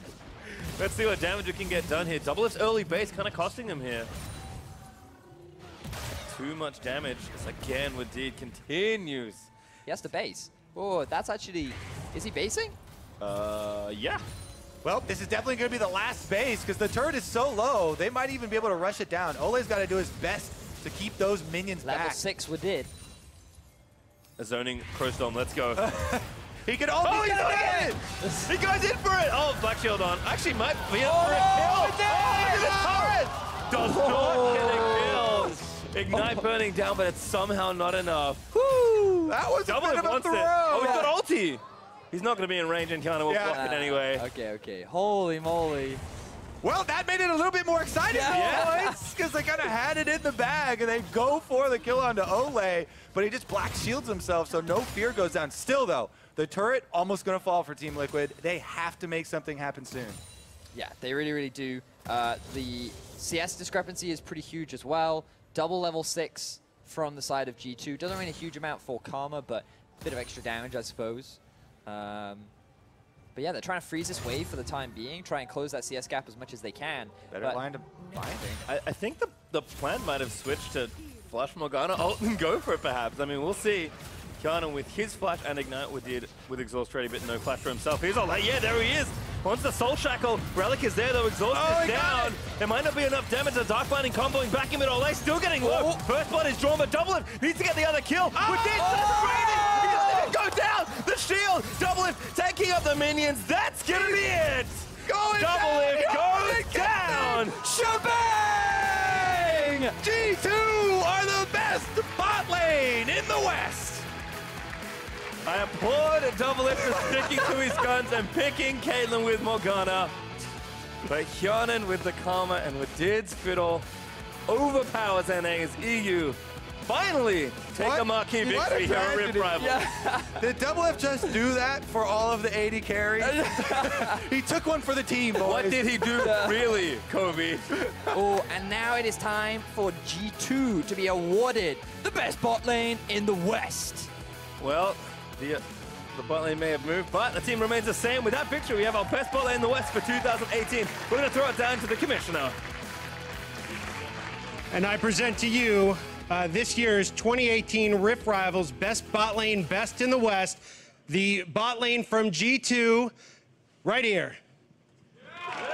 Let's see what damage we can get done here. Doublelift's early base kind of costing them here. Too much damage. As again, Wadid continues. He has to base. Oh, that's actually... Is he basing? Yeah. Well, this is definitely going to be the last base because the turret is so low, they might even be able to rush it down. Ole's got to do his best to keep those minions Level back. 6 Wadid. A zoning Crowstorm, let's go. He can only he's get it! He goes in for it! Oh, Black Shield on. Actually, might be in for a kill. Does not get a kill. Ignite burning down, but it's somehow not enough. Woo! That was a bit of a wants throw! it. Oh, he's got ulti! He's not going to be in range and Kiana will block it anyway. Okay. Holy moly. Well, that made it a little bit more exciting for the boys, because they kind of had it in the bag, and they go for the kill onto Ole, but he just black shields himself, so no fear goes down. Still, though, the turret almost going to fall for Team Liquid. They have to make something happen soon. Yeah, they really, really do. The CS discrepancy is pretty huge as well. Double level 6 from the side of G2. Doesn't mean a huge amount for Karma, but a bit of extra damage, I suppose. But yeah, they're trying to freeze this wave for the time being, try and close that CS gap as much as they can. Better line to binding. I think the plan might have switched to Flash Morgana, ult and go for it perhaps. I mean, we'll see. Kiana with his flash and ignite with exhaust ready, but no flash for himself. He's all like, yeah, there he is. Once the Soul Shackle, Relic is there though, exhaust is down. It might not be enough damage. The Dark Binding comboing back in mid. Ole still getting low. First blood is drawn, but Doublelift needs to get the other kill. He doesn't even go down. The shield, Doublelift taking up the minions. That's gonna be it. Doublelift goes down. Shebang! G2 are the best bot lane in the West. I applaud Doublelift for sticking to his guns and picking Caitlyn with Morgana. But Hyonin with the Karma and with Wadid's Fiddle overpowers NA's EU. Finally, take a marquee victory here at Rip Rival. Did Doublelift just do that for all of the 80 carries? He took one for the team, boys. What did he do really, Kobe? Oh, and now it is time for G2 to be awarded the best bot lane in the West. Well, the bot lane may have moved, but the team remains the same. With that victory, we have our best bot lane in the West for 2018. We're going to throw it down to the commissioner. And I present to you this year's 2018 Rift Rivals Best Bot Lane, Best in the West. The bot lane from G2, right here.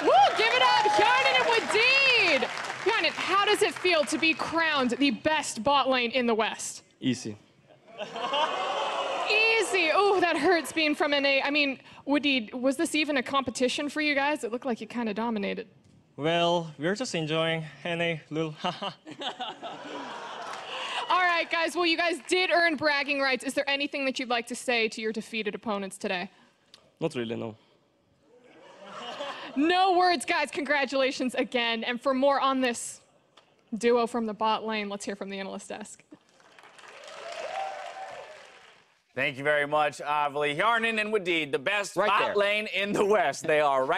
Woo, give it up, Hyonin and Wadid! Hyonin, how does it feel to be crowned the best bot lane in the West? Easy. Easy. Oh, that hurts being from NA. I mean, Wadid, was this even a competition for you guys? It looked like you kind of dominated. Well, we're just enjoying NA, lul. All right, guys. Well, you guys did earn bragging rights. Is there anything that you'd like to say to your defeated opponents today? Not really, no. No words, guys. Congratulations again. And for more on this duo from the bot lane, let's hear from the analyst desk. Thank you very much, Avli. Hyonin and Wadid, the best bot lane in the West. They are right